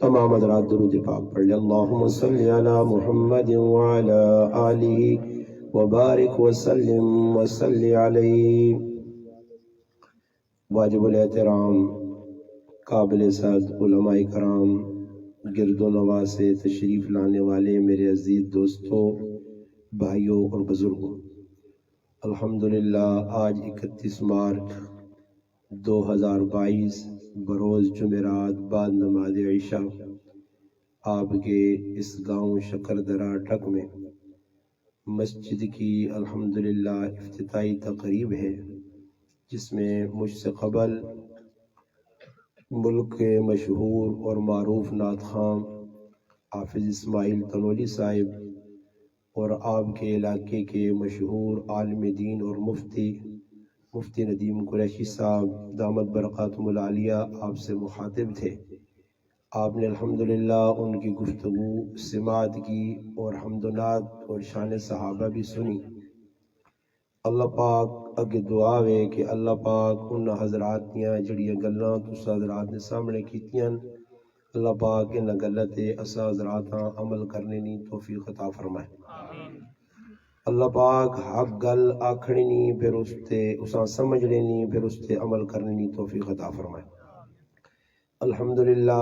تمام حضرات درود پاک پڑھ لیں۔ اللہم صلی علی محمد وعلی آلہ وبارک وسلم وصلی علیہ۔ واجب الاحترام قابل صد علماء کرام، گرد و نواز سے تشریف لانے والے میرے عزیز دوستوں، بھائیوں اور بزرگوں، الحمدللہ آج 31 مارچ 2022 بروز جمعرات بعد نماز عشاء آپ کے اس گاؤں شکردرہ ٹک میں مسجد کی الحمدللہ افتتاحی تقریب ہے، جس میں مجھ سے قبل ملک کے مشہور اور معروف نعت خواں حافظ اسماعیل تنولی صاحب اور آپ کے علاقے کے مشہور عالم دین اور مفتی ندیم قریشی صاحب دامت برکاتہم العالیہ آپ سے مخاطب تھے۔ آپ نے الحمدللہ ان کی گفتگو سماعت کی اور حمد و نعت اور شان صحابہ بھی سنی۔ اللہ پاک اگے دعا ہے کہ اللہ پاک ان حضرات دیاں جڑیاں گلاں تساں حضرات نے سامنے کیتیاں، اللہ پاک ان گلاں تے اساں حضراتاں عمل کرنے دی توفیق عطا فرمائے۔ اللہ پاک حق گل آکھنی نہیں، پھر اس تے اساں سمجھنے نہیں، پھر اس تے عمل کرنے دی توفیق عطا فرمائے۔ الحمدللہ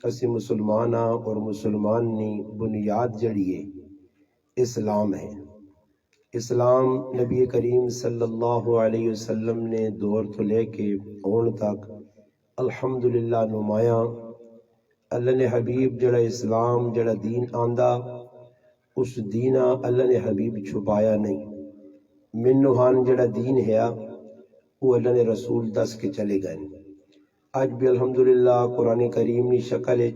اسی مسلماناں اور مسلمان نی بنیاد جڑی ہے اسلام ہے۔ اسلام نبی کریم صلی اللہ علیہ وسلم نے دور تو لے کے ہون تک الحمدللہ نمایاں اللہ نے حبیب جڑا اسلام جڑا دین آندا، اس دینہ اللہ نے حبیب چھپایا نہیں۔ منوہان جڑا دین ہے وہ اللہ نے رسول دس کے چلے گئے۔ آج بھی الحمدللہ قرآن کریم نی شکل ہے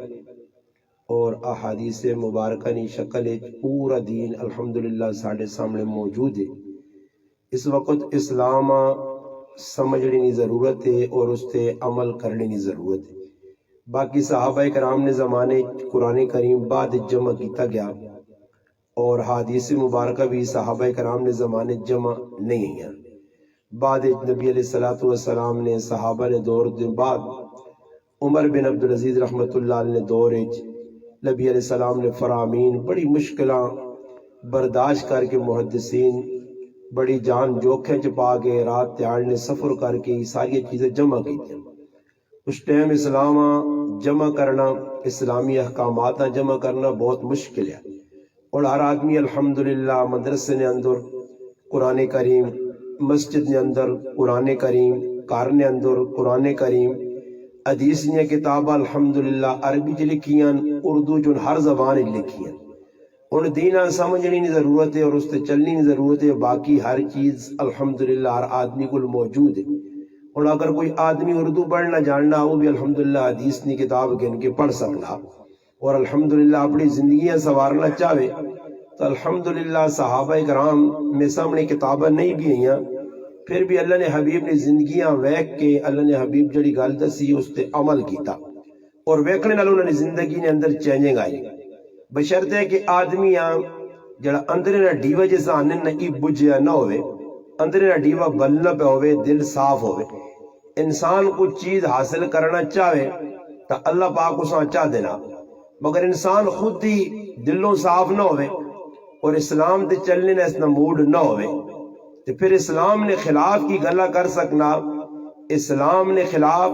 اور احادیث مبارکہ نی شکل ہے، پورا دین الحمدللہ ساڑھے سامنے موجود ہے۔ اس وقت اسلام سمجھنے کی ضرورت ہے اور اس تے عمل کرنے کی ضرورت ہے۔ باقی صحابہ کرام نے زمانے قرآن کریم بعد جمع کیتا گیا اور حدیث مبارکہ بھی صحابہ کرام نے زمانے جمع نہیں ہیں۔ بعد نبی علیہ السلام نے صحابہ نے دور دن بعد عمر بن عبدالعزیز رحمت اللہ علیہ نے دور نبی علیہ السلام نے فرامین بڑی مشکلاں برداشت کر کے محدثین بڑی جان جوکھے چپا کے رات تیار نے سفر کر کے ساری چیزیں جمع کی تھیں۔ اس ٹائم اسلام جمع کرنا، اسلامی احکامات جمع کرنا بہت مشکل ہے، اور ہر آدمی الحمدللہ مدرسے نے اندر قرآن کریم، مسجد نے اندر قرآن کریم، کار نے اندر قرآن کریم، حدیث نے کتابہ الحمدللہ عربی چ لکھیاں، اردو چ ہر زبان لکھیاں۔ ان دینہ سمجھنے کی ضرورت ہے اور اس تے چلنے کی ضرورت ہے۔ باقی ہر چیز الحمدللہ ہر آدمی کو موجود ہے، اور اگر کوئی آدمی اردو پڑھنا جاننا وہ بھی الحمدللہ حدیث کی کتاب گن کے پڑھ سکنا، اور الحمدللہ اپنی زندگیاں سوارنا چاہے تو الحمدللہ صحابہ کرام میں سامنے کتابیں نہیں بھی ہیں، پھر بھی اللہ نے حبیب نے زندگیاں ویکھ کے اللہ نے حبیب جڑی گل دسی اس تے عمل کیتا، اور ویکھنے نال انہوں نے زندگی نے اندر چینجنگ آئی، بشرطے کہ آدمی جڑا اندر نہ ڈیوا جیسا آنے نہ ای بجھیا نہ ہوئے، اندر نہ ڈیوا بلنا پہ ہوئے، دل صاف ہوئے۔ انسان کو چیز حاصل کرنا چاہے تو اللہ پاک اساں چاہ دینا، مگر انسان خود ہی دلوں صاف نہ ہوئے اور اسلام تے چلنے نہ اس نہ موڈ نہ ہوئے تو پھر اسلام نے خلاف کی گلا کر سکنا، اسلام نے خلاف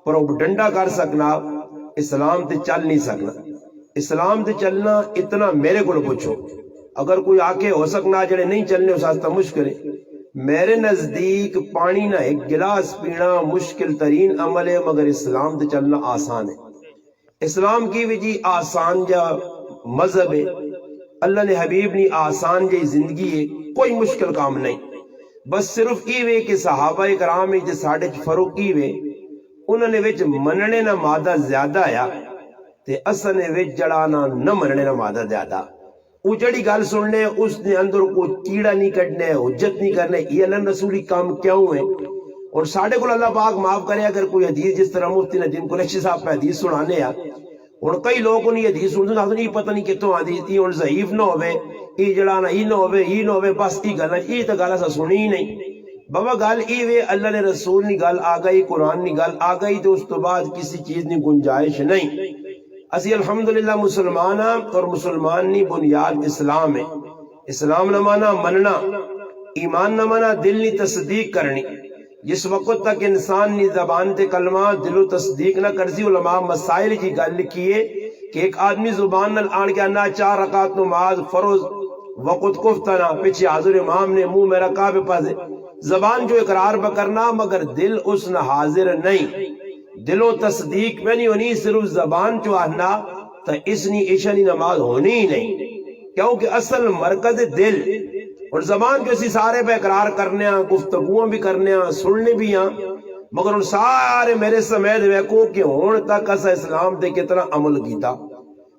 پروپیگنڈا کر سکنا، اسلام تے چل نہیں سکنا۔ اسلام تے چلنا اتنا میرے کو پوچھو، اگر کوئی آکے ہو سکنا جڑے نہیں چلنے اس واسطہ مشکل ہے۔ میرے نزدیک پانی نہ ایک گلاس پینا مشکل ترین عمل ہے، مگر اسلام تے چلنا آسان ہے۔ اسلام کی وجہ آسان جا مذہب ہے، اللہ نے حبیب نے آسان جی زندگی ہے، کوئی مشکل کام نہیں۔ بس صرف یہ وے کہ صحابہ کرام جو ساڑھے فرق کی وے انہوں نے وچ مننے نہ مادہ زیادہ آیا تے اصل نے وچ جڑانا نہ مننے نہ مادہ زیادہ۔ وہ جڑی گل سننے اس نے اندر کوئی کیڑا نہیں کٹنے، حجت نہیں کرنے، یہ اللہ رسولی کام کیوں ہے؟ اور ساڑھے کو اللہ پاک معاف کرے اگر کوئی حدیث جس طرح مفتی ندیم قریشی صاحب پہ حدیث سنانے ہیں، اور کئی لوگوں نے حدیث سنتے ہیں نہیں پتہ نہیں کتوں حدیث یہ ضعیف نہ ہوئے، یہ جڑانا یہ نہ ہوئے، بس یہ گل یہ تو گل ایسا سنی ہی نہیں۔ بابا گل یہ وے اللہ نے رسول نی گل آ گئی، قرآن نی گل آ گئی تو اس تو بعد کسی چیز نی گنجائش نہیں۔ اسی الحمدللہ مسلمان ہاں اور مسلمان نی بنیاد اسلام ہے. اسلام نہ مانا مننا، ایمان نہ مانا دل نی تصدیق کرنی. جس وقت تک انسان نی زبان تے کلمہ دل و تصدیق نہ کرسی، علماء مسائل جی گل کیے کہ ایک آدمی زبان نال آن کے انا 4 رکعت نماز فرض وقت کفتنا پیچھے حاضر امام نے منہ میرا کعبے پاسے، زبان جو اقرار بکرنا مگر دل اس نہ حاضر نہیں، دل و تصدیق میں نہیں ہونی، صرف زبان جو آنا تو اس نی عشاء نماز ہونی ہی نہیں، کیونکہ اصل مرکز دل. اور زبان جو اسی سارے پہ اقرار کرنے ہیں، گفتگویں بھی کرنے ہیں، سننے بھی ہیں، مگر ان سارے میرے سمیت ویکو کہ ہون تک اسا اسلام تے کتنا عمل کیتا.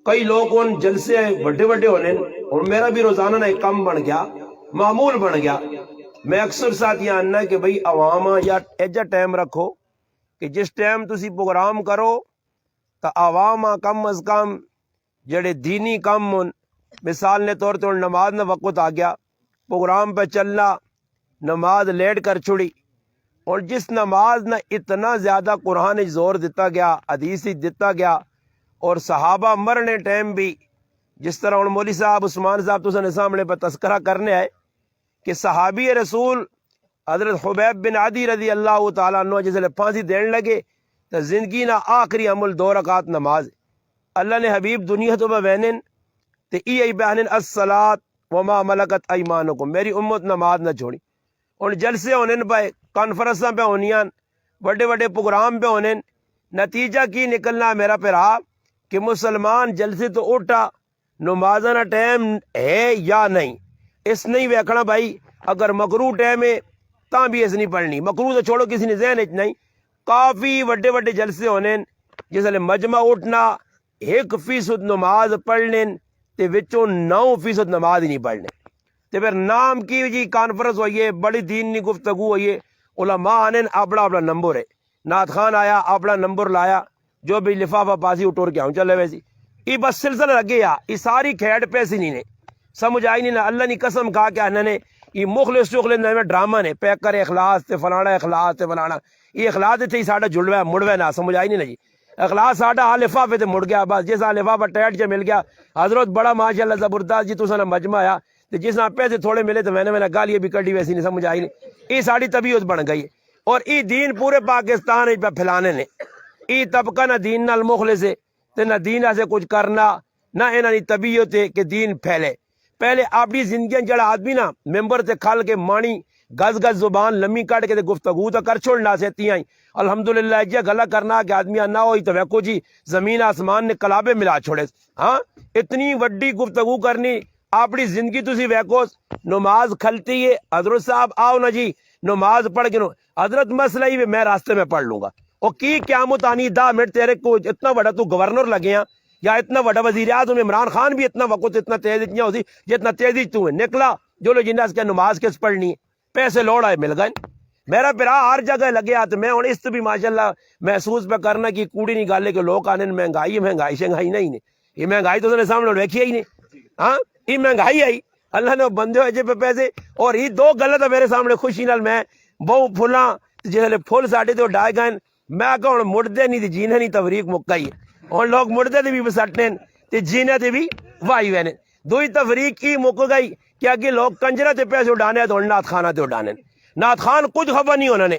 کئی لوگ ان جلسے بڑے بڑے ہونے، اور میرا بھی روزانہ نہ ایک کم بن گیا، معمول بن گیا. میں اکثر ساتھ یہ آنا کہ بھئی عوام یا ایجا ٹائم رکھو کہ جس ٹائم تسی پروگرام کرو تو عوام کم از کم جڑے دینی کم، مثال نے طور پر نماز نہ وقت آ گیا، پروگرام پہ چلنا، نماز لیٹ کر چھڑی. اور جس نماز نہ اتنا زیادہ قرآن زور دیتا گیا، حدیث دیتا گیا، اور صحابہ مرنے ٹائم بھی جس طرح مولوی صاحب عثمان صاحب تو سنے سامنے پہ تذکرہ کرنے آئے کہ صحابی رسول حضرت حبیب بن عدی رضی اللہ تعالیٰ عنہ جسے پھانسی دین لگے تو زندگی نہ آخری عمل 2 رکعت نماز. اللہ نے حبیب دنیا تو بینن تے ای بیانن الصلاۃ وما ملکت ایمانکم، میری امت نماز نہ چھوڑی. اور جلسے ہونے پہ، کانفرنساں پہ ہونیاں، بڑے بڑے پروگرام پہ ہونے، نتیجہ کی نکلنا میرا پیرا کہ مسلمان جلسے تو اٹھا، نمازنا ٹائم ہے یا نہیں، اس نہیں ویکھنا بھائی. اگر مکروہ ٹائم ہے تاں بھی اس نہیں پڑھنی، مکروہ تو چھوڑو کسی نے ذہن نہیں. کافی بڑے بڑے جلسے ہونے جس لئے مجمع اٹھنا 1% نماز پڑھنے تے وچوں 9% نماز ہی نہیں پڑھنے. تے پھر نام کی جی کانفرنس ہوئیے، بڑی دین کی گفتگو ہوئیے، علماء آنے اپنا اپنا نمبر ہے، نعت خان آیا اپنا نمبر لایا، جو بھی لفافہ پاسی اٹھور کے آؤں چلے ویسی. یہ بس سلسلہ لگے یا یہ ساری کھیڑ پیسی نہیں نے سمجھ آئی نہیں نہ. اللہ نے قسم کہا کہ انہوں نے یہ مخلص شخلص میں ڈرامہ نے پیک کر اخلاص تے فلانا اخلاص تے فلانا، یہ اخلاص تھے ساڈا جڑوا مڑوا نہ سمجھ آئی نہیں نا جی. اخلاص ساڈا آ لفافے تے مڑ گیا، بس جس لفافہ ٹائٹ جا مل گیا. حضرت بڑا ماشاءاللہ زبردست جی تساں مجمع آیا تے جس پیسے تھوڑے ملے تو میں نے گالیاں بھی کڈی ویسی نہیں سمجھ آئی نہیں. یہ ساری طبیعت بن گئی ہے اور یہ دین پورے پاکستان پہ پھیلانے نے. یہ طبقہ نہ دین نال مخلص ہے تے نہ دین سے کچھ کرنا، نہ انہاں دی طبیعت ہے کہ دین پھیلے. پہلے اپنی زندگی جڑا آدمی نا ممبر تے کھل کے مانی گز گز زبان لمی کٹ کے گفتگو تو کر چھوڑنا سیتی آئی. الحمدللہ یہ گلا کرنا کہ آدمی نہ ہوئی تو ویکو جی زمین آسمان نے کلابے ملا چھوڑے. ہاں اتنی وڈی گفتگو کرنی اپنی زندگی تسی ویکو. نماز کھلتی ہے حضرت صاحب آؤ نا جی نماز پڑھ کے حضرت مسئلہ ہی میں راستے میں پڑھ لوں گا. اور کی قیامت آنی 10 منٹ تیرے کو اتنا بڑا تو گورنر لگے ہیں یا اتنا بڑا وزیر اعظم عمران خان بھی اتنا وقت اتنا تیز اتنا ہوتی جتنا تیزی تو ہے نکلا جو لوگ جنہیں کیا نماز کس پڑھنی ہے پیسے لوڑ آئے مل گئے. میرا پھرا ہر جگہ لگے آتے میں اور اس بھی ماشاءاللہ محسوس پہ کرنا کی کوڑی نہیں گالے کہ لوگ آنے مہنگائی مہنگائی شنگائی نہیں یہ مہنگائی تو سامنے ویکھی ہی نہیں. ہاں یہ مہنگائی آئی اللہ نے بندے ہوئے پہ پیسے. اور یہ 2 غلط ہے میرے سامنے خوشی نال میں بہو پھلاں جس پھول ساڈے تو ڈائے گئے میں کہ ہوں مڑتے نہیں جینے نہیں تفریق مکائی اور لوگ مڑتے بھی بسٹنے تے جینے تے بھی وائی وینے. 2 تفریق ہی مک گئی کہ اگے لوگ کنجرہ تے پیسے اڑانے تو نعت خانہ تے اڑانے. نعت خان کچھ خبر نہیں ہونا نے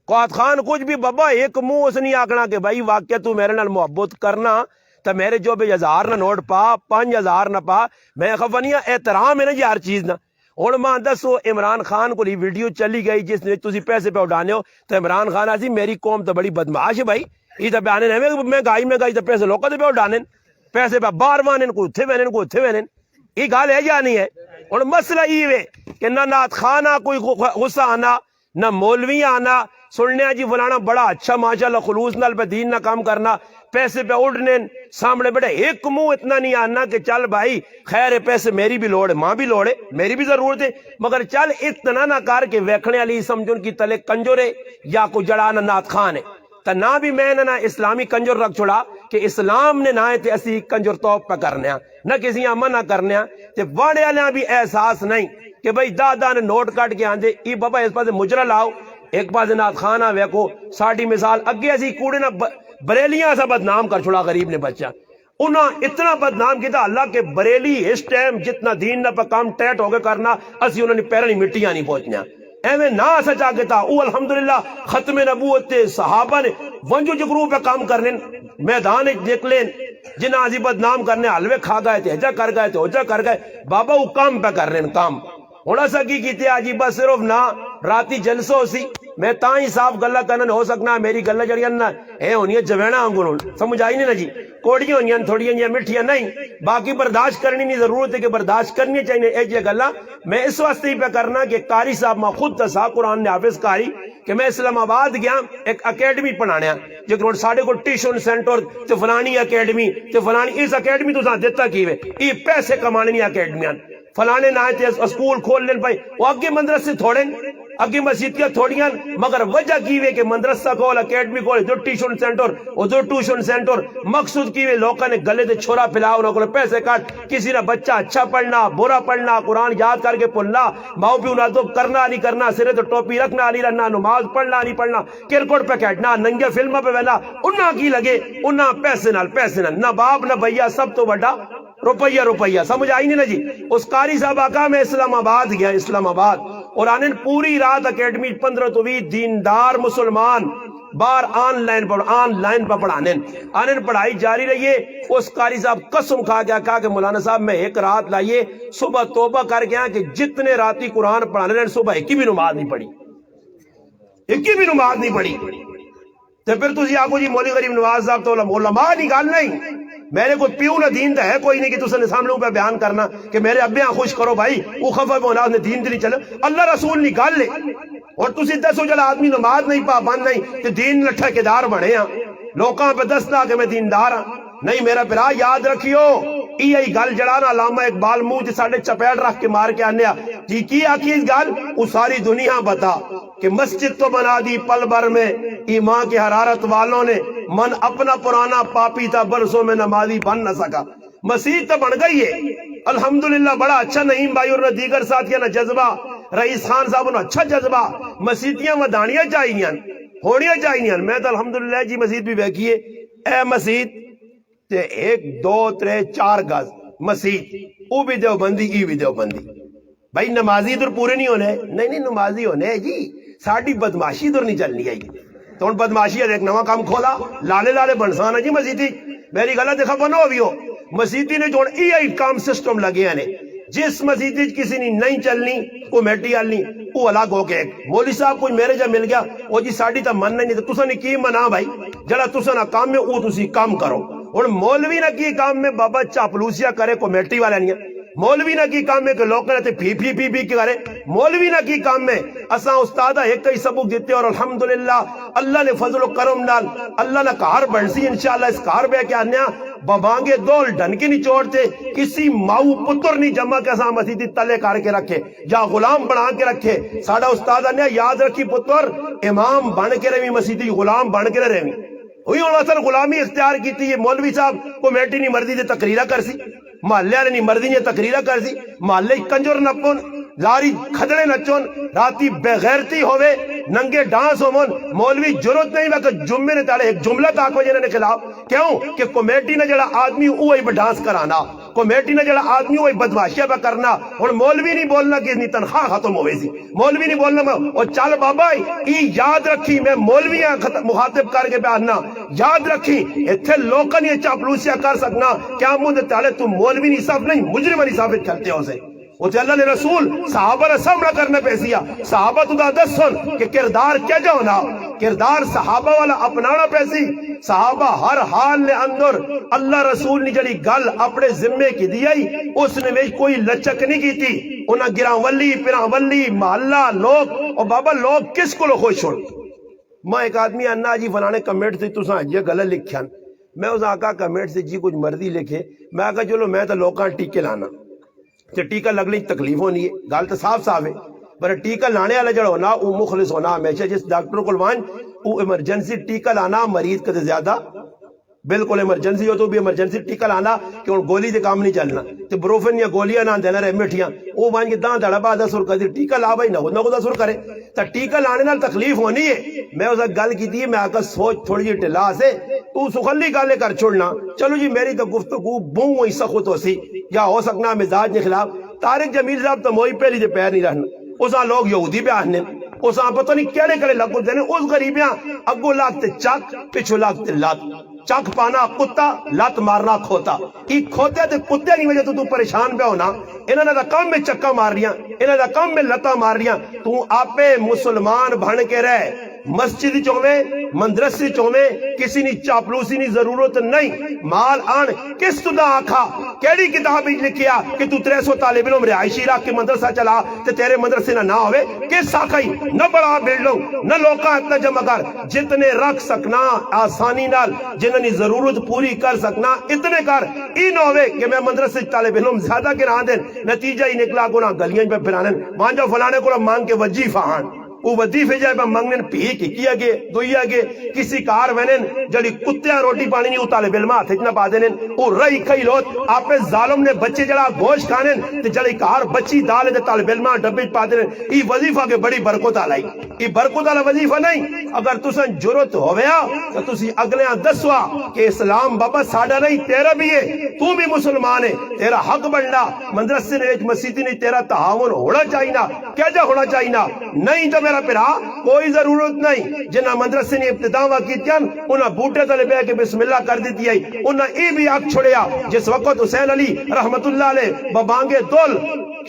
نعت خان کچھ بھی بابا ایک منہ اس نہیں آکھنا کہ بھائی واقعہ تو میرے نال محبت کرنا تو میرے جو بھی 1000 نہ نوٹ پا 5000 نہ پا میں خبر نہیں. احترام ہے نا جی ہر چیز نہ. ہوں ماں دسو عمران خان کو ویڈیو چلی گئی جس نے تسی پیسے پہ اڑانے ہو تو عمران خان آسی میری قوم تو بڑی بدماش ہے بھائی یہ تو بیانے مہنگائی تو پیسے لوگوں پہ اڑانے پیسے پہ باہر وانے کو اتنے وینے کو اتنے وینے. یہ گل ہے یا نہیں ہے. ہوں مسئلہ یہ ہے کہ نہ نعت خان کوئی غصہ آنا نہ مولوی آنا سننے جی فلانا بڑا اچھا ماشاءاللہ خلوص نال پہ دین نہ کام کرنا پیسے پہ اڑنے سامنے بیٹھے ایک منہ اتنا نہیں آنا کہ چل بھائی خیر ہے پیسے میری بھی لوڑ ہے ماں بھی لوڑ ہے میری بھی ضرورت ہے مگر چل اتنا نہ کر کے ویکھنے والی سمجھن کی تلے کنجر ہے یا کوئی جڑا نہ نعت خان ہے. تو نہ بھی میں نہ اسلامی کنجر رکھ چھوڑا کہ اسلام نے نہ تے اسی کنجر توپ پہ کرنے نہ کسی امن نہ کرنے تے واڑے والے بھی احساس نہیں کہ بھائی دادا نے نوٹ کٹ کے آندے ای بابا اس پاس مجرا لاؤ ایک پاس نعت خانہ ویکھو ساڈی مثال اگے اسی کوڑے نہ بریلیاں سا بدنام کر چھوڑا غریب نے بچہ انہاں اتنا بدنام کیتا اللہ کے بریلی اس ٹائم جتنا دین نہ پہ کام ٹیٹ ہو گئے کرنا اسی انہوں نے پیرا نہیں مٹیاں نہیں پہنچنا ایویں نہ سچا کیتا او الحمدللہ ختم نبوت صحابہ نے ونجو جگرو پہ کام کرنے میدان نکلیں جنہ آزی بدنام کرنے حلوے کھا گئے تھے ہجا کر گئے تھے ہجا کر گئے بابا وہ کام پہ کر رہے ہیں کام ہونا سا کی کیتے آجی بس صرف نہ راتی جلسہ ہو سی میں تائیں صاف گلہ کرنا ہو سکنا میری گلہ جڑیاں نہ اے ہونی ہے جوینا آنگون سمجھ آئی نہیں نا جی کوڑیاں ہونی ہیں تھوڑیاں جی مٹھیاں نہیں باقی برداشت کرنی نہیں ضرورت ہے کہ برداشت کرنی چاہیے اے جی گلہ میں اس واسطے ہی پہ کرنا کہ قاری صاحب میں خود تسا قرآن نے حافظ قاری کہ میں اسلام آباد گیا ایک اکیڈمی پڑھانے ہیں جو ساڑھے کو ٹیوشن سینٹر تے فلانی اکیڈمی تے فلانی اس اکیڈمی تو ساتھ دیتا کیوے یہ پیسے کمانے نہیں اکیڈمیاں فلانے نہ آئے اسکول کھول لیں بھائی وہ اگے مدرسے تھوڑے اگے مسجدیاں تھوڑیاں مگر وجہ کیوے کہ مدرسہ کھول اکیڈمی کھول جو ٹیوشن سینٹر وہ جو ٹیوشن سینٹر مقصود کیوے لوگوں نے گلے تے چھوڑا پھیلاؤ انہوں کو پیسے کاٹ کسی نے بچہ اچھا پڑھنا برا پڑھنا قرآن یاد کر کے پڑھنا ماؤ پیو نہ تو کرنا نہیں کرنا سرے تو ٹوپی رکھنا نہیں رکھنا نماز پڑھنا نہیں پڑھنا کرکٹ پہ کھیڈنا ننگے فلموں پہ بہنا انہاں کی لگے انہاں پیسے نال نہ باپ نہ بھیا سب تو بڑا روپیہ سمجھ آئی نہیں نا جی اس قاری صاحب آقا میں اسلام آباد گیا اسلام آباد اور آنے پوری رات اکیڈمی 15 تو 20 دیندار مسلمان بار آن لائن پہ پڑھانے آنے پڑھائی جاری رہیے اس قاری صاحب قسم کھا گیا کہا کہ مولانا صاحب میں ایک رات لائیے صبح توبہ کر گیا کہ جتنے راتی قرآن پڑھانے رہے صبح ایک بھی نماز نہیں پڑھی تو پھر تسی آگو جی مولی غریب نواز صاحب تو علماء نکال نہیں میرے کوئی پیو نہ دین ہے کوئی نہیں کہ تُس نے سامنے پہ بیان کرنا کہ میرے ابیاں خوش کرو بھائی وہ خفا ہونا نے دین نہیں چلے اللہ رسول نکال لے اور تسی دسو جلا آدمی نماز نہیں پابند نہیں کہ دین لٹھا کے دار بڑھے ہیں لوکاں پہ دسنا کہ میں دیندار ہوں نہیں میرا پھرا یاد رکھیو یہی گل جڑانا علامہ اقبال منہ ساڑھے چپیڑ رکھ کے مار کے آنے جی کی آکیز گل وہ ساری دنیا بتا کہ مسجد تو بنا دی پل بھر میں ایمان کی حرارت والوں نے من اپنا پرانا پاپی تھا برسوں میں نمازی بن نہ سکا مسجد تو بن گئی ہے الحمدللہ بڑا اچھا نعیم بھائی اور نہ دیگر ساتھیاں نہ جذبہ رئیس خان صاحب نے اچھا جذبہ مسجدیاں ودانیاں چاہیے ہونیاں چاہیے میں تو الحمدللہ جی مسجد بھی بیٹھی ہے اے مسجد تے 1 2 3 4 گز مسجد او بھی دیوبندی ای بھی دیوبندی بھائی نمازی ادھر پورے نہیں ہونے نہیں نمازی ہونے جی ساڑھی بدماشی ادھر نہیں چلنی ہے تو ان بدماشی ایک نواں کام کھولا لالے بنسانا جی مسجدی میری غلط دیکھا بنو بھی ہو مسجدی نے جوڑ ای کام سسٹم لگے ہیں جس مسجدی کسی نے نہیں چلنی کمیٹی آلنی وہ الگ ہو کے مولوی صاحب کوئی میرے جب مل گیا وہ جی ساڑھی تا من نہیں تو تسا نے کی منا بھائی جڑا تسا نہ کام میں وہ تسی کام کرو اور مولوی نہ کی کام میں بابا چاپلوسیاں کرے کمیٹی والے نہیں ہے مولوی نہ کی کام میں کہ لوگ کہتے پی کرے مولوی نہ کی کام میں اساں استادہ ایک ہی سبق دیتے اور الحمدللہ اللہ نے فضل و کرم نال اللہ نے کار بنسی انشاءاللہ اس کار بے کے آنیا ببانگے دول ڈن کے نہیں چھوڑتے کسی ماؤ پتر نہیں جمع کے ساں مسیدی تلے کار کے رکھے یا غلام بنا کے رکھے ساڑھا استادہ نے یاد رکھی پتر امام بن کے رہی مسیدی غلام بن کے رہی ہوئی انہوں اصل غلامی اختیار کی تھی یہ مولوی صاحب کمیٹی نہیں مرضی دے تقریرہ کر سی محلے والے نہیں مرضی نے تقریرہ کر سی محلے کنجر نپن لاری کھدڑے نچون راتی بغیرتی ہوئے ننگے ڈانس ہومن مولوی جرت نہیں میں کہ جمعے نے تاڑے ایک جملہ تاکو جنہوں نے خلاف کیوں کہ کمیٹی نے جڑا آدمی اوہی پہ ڈانس کرانا کمیٹی نے جڑا آدمی اوہی بدماشیہ پہ کرنا اور مولوی نہیں بولنا کہ اتنی تنخواہ ختم ہوئے سی مولوی نہیں بولنا اور چال بابا ای یاد رکھی میں مولویاں مخاطب کر کے پہننا یاد رکھی اتھے لوکن یہ چاپلوسیاں کر سکنا کیا مجھے تاڑے تم مولوی نہیں صاف نہیں مجرم نہیں ثابت کرتے ہو سے وہ اللہ نے رسول صحابہ نے سامنا کرنے پیسیا صحابہ تو دا دس سن کہ کردار کیا جو ہونا کردار صحابہ والا اپنانا پیسی صحابہ ہر حال نے اندر اللہ رسول نے جڑی گل اپنے ذمے کی دیائی اس نے میں کوئی لچک نہیں کی تھی انہاں گراں ولی پیراں ولی محلہ لوگ اور بابا لوگ کس کو لو خوش ہو میں ایک آدمی انہا جی فلانے کمیٹ سے تو سان یہ غلط لکھیاں میں اس آقا کمیٹ سے جی کچھ مرضی لکھے میں آقا چلو میں تو لوکاں ٹیکے لانا کہ ٹیکہ لگنے تکلیف ہونی ہے گال تو صاف ہے پر ٹیکہ لانے والا جڑا ہونا وہ مخلص ہونا ہمیشہ جس ڈاکٹر کو لوان وہ ایمرجنسی ٹیکہ لانا مریض کا زیادہ بالکل ایمرجنسی ہو تو بھی ایمرجنسی ٹیکا لانا کہ ہوں گولی دے کام نہیں چلنا تے بروفن یا گولیاں نہ دینا رہے میٹھیاں وہ مان کے دان دڑا با 10 کر ٹیکا لا بھائی نہ 10 کرے تا ٹیکا لانے نال تکلیف ہونی ہے. میں اس گل کی تھی میں آ کر سوچ تھوڑی جی ٹلا سے تو سخلی گالے کر چھوڑنا. چلو جی میری تو گفتگو بوں وہی سخت ہو سی یا ہو سکنا مزاج کے خلاف. طارق جمیل صاحب تو موئی پہلی دے پیر نہیں رہنا اساں لوگ یہودی پہ آنے اساں پتہ نہیں کیڑے کڑے لگو دینے اس غریبیاں اگو لاگتے چک پچھو لاگتے لات چک پانا کتا لات مارنا کھوتا ای کھوتے تے کتے نہیں وجہ تو پریشان پہ ہونا انہوں نے دا کم میں چکا مار رہیاں انہوں نے دا کم میں لتا مار رہیاں. تو آپے مسلمان بھن کے رہے مسجد چومے مندرسی چومے کسی نے چاپلوسی نہیں ضرورت نہیں. مال آن کس تو دا آکھا کیڑی کتاب لکھیا کہ تو 300 طالب علم رہائشی علاقے مدرسہ چلا تے تیرے مدرسے نہ ہوئے کس آکھائی نہ بڑا بلڈنگ نہ لوکاں اتنا جمع کر جتنے رکھ سکنا آسانی نال جنہوں نے ضرورت پوری کر سکنا اتنے کر. ای نہ ہوئے کہ میں مدرسے طالب علم زیادہ گنا دیں نتیجہ ہی نکلا گنا گلیاں پہ پھرانن مان جاؤ فلانے کو مانگ کے وظیفہ ہاں وہ وظیفے جائے پہ منگن پی کی کیا گے دویا گے کسی کار وینن جڑی کتیاں روٹی پانی نہیں طالب علم ہاتھ اتنا پا دینن وہ رہی کئی لوت آپ ظالم نے بچے جڑا گوشت کھانن تے جڑی کار بچی دال تے طالب علم ڈبے پا دینن ای وظیفہ کے بڑی برکت آلائی ای برکت والا وظیفہ نہیں. اگر تسن ضرورت ہویا تو تسی اگلے دسوا کہ اسلام بابا ساڈا نہیں تیرا بھی ہے تو بھی مسلمان ہے تیرا حق بننا مدرسے نے مسجد نہیں تیرا تعاون ہونا چاہیے نا کیا جا ہونا چاہیے نا نہیں تو پھرا کوئی ضرورت نہیں. جنہ مدرسے نے ابتداوا کیتیاں انہاں بوٹے تلے بے کے بسم اللہ کر دیتی آئی انہاں ای بھی آگ چھوڑیا جس وقت حسین علی رحمت اللہ علیہ ببانگے دول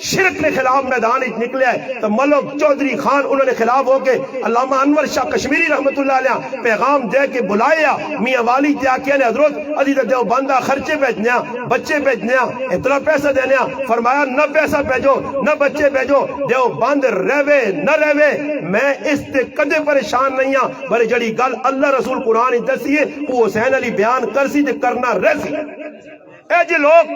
شرک کے خلاف میدان نکلے ہے تو ملک چودھری خان انہوں نے خلاف ہو کے علامہ انور شاہ کشمیری رحمت اللہ علیہ پیغام دے کے بلایا میاں والی تیاکیہ نے حضرت عزیز دیو بندہ خرچے بھیجنیا بچے بھیجنیا اتنا پیسہ دینیا فرمایا نہ پیسہ بھیجو نہ بچے بھیجو دیو بند رہوے نہ رہوے میں اس تے کدے پریشان نہیں ہاں بلے جڑی گل اللہ رسول قرآن دسی ہے وہ حسین علی بیان کرسی تے کرنا رہسی. اے جی لوگ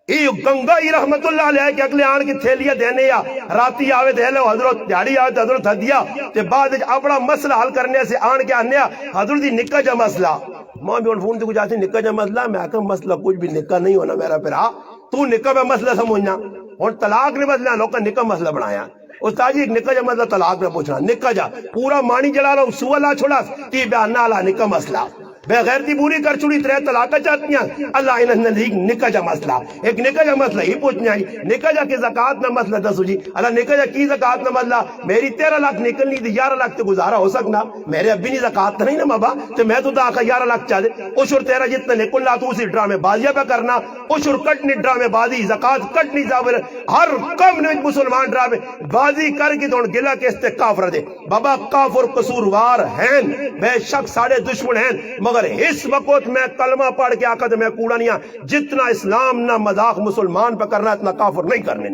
ای گنگا ہی رحمت اللہ علیہ کہ اگلے آن کی تھیلیاں دینے یا راتی آوے دے لے حضرت دیاڑی آوے حضرت ہدیا تے بعد اپنا مسئلہ حل کرنے سے آن کے آنے حضرت دی نکا جا مسئلہ ماں بھی ان فون تے کچھ آتی نکا جا مسئلہ میں آکا مسئلہ کچھ بھی نکا نہیں ہونا میرا پھرا تو نکا پہ مسئلہ سمجھنا اور طلاق نے مسئلہ لوگ کا نکا مسئلہ بنایا استاد جی ایک نکا جا مسئلہ طلاق نہ پوچھنا نکا جا پورا مانی جلا رہا سو اللہ چھوڑا تی بیان نہ اللہ نکا مسئلہ بے غیرتی پوری کر چھوڑی 3 طلاقہ چاہتی ہیں اللہ انہوں نے نکا جا مسئلہ ایک نکا جا مسئلہ ہی پوچھنے آئی نکا جا کی زکاة نہ مسئلہ دسو جی اللہ نکا جا کی زکاة نہ مسئلہ میری 13 لاکھ نکلنی تھی 11 لاکھ تے گزارا ہو سکنا میرے ابھی نہیں زکاة نہیں نا مابا تو میں تو دا آخا 11 لاکھ چاہ دے اشور تیرا جتنا نکلنا تو اسی ڈرامے بازیاں پہ کرنا اشور کٹنی ڈرامے بازی زکاة کٹنی زاور ہر کم نے مسلمان ڈرامے بازی کر کے دون گلہ کے استے کافر دے بابا کافر قصوروار ہیں بے شک ساڑے دشمن ہیں مگر اس وقت میں کلمہ پڑھ کے آقا میں کوڑا نہیں ہاں جتنا اسلام نہ مذاق مسلمان پہ کرنا اتنا کافر نہیں کرنے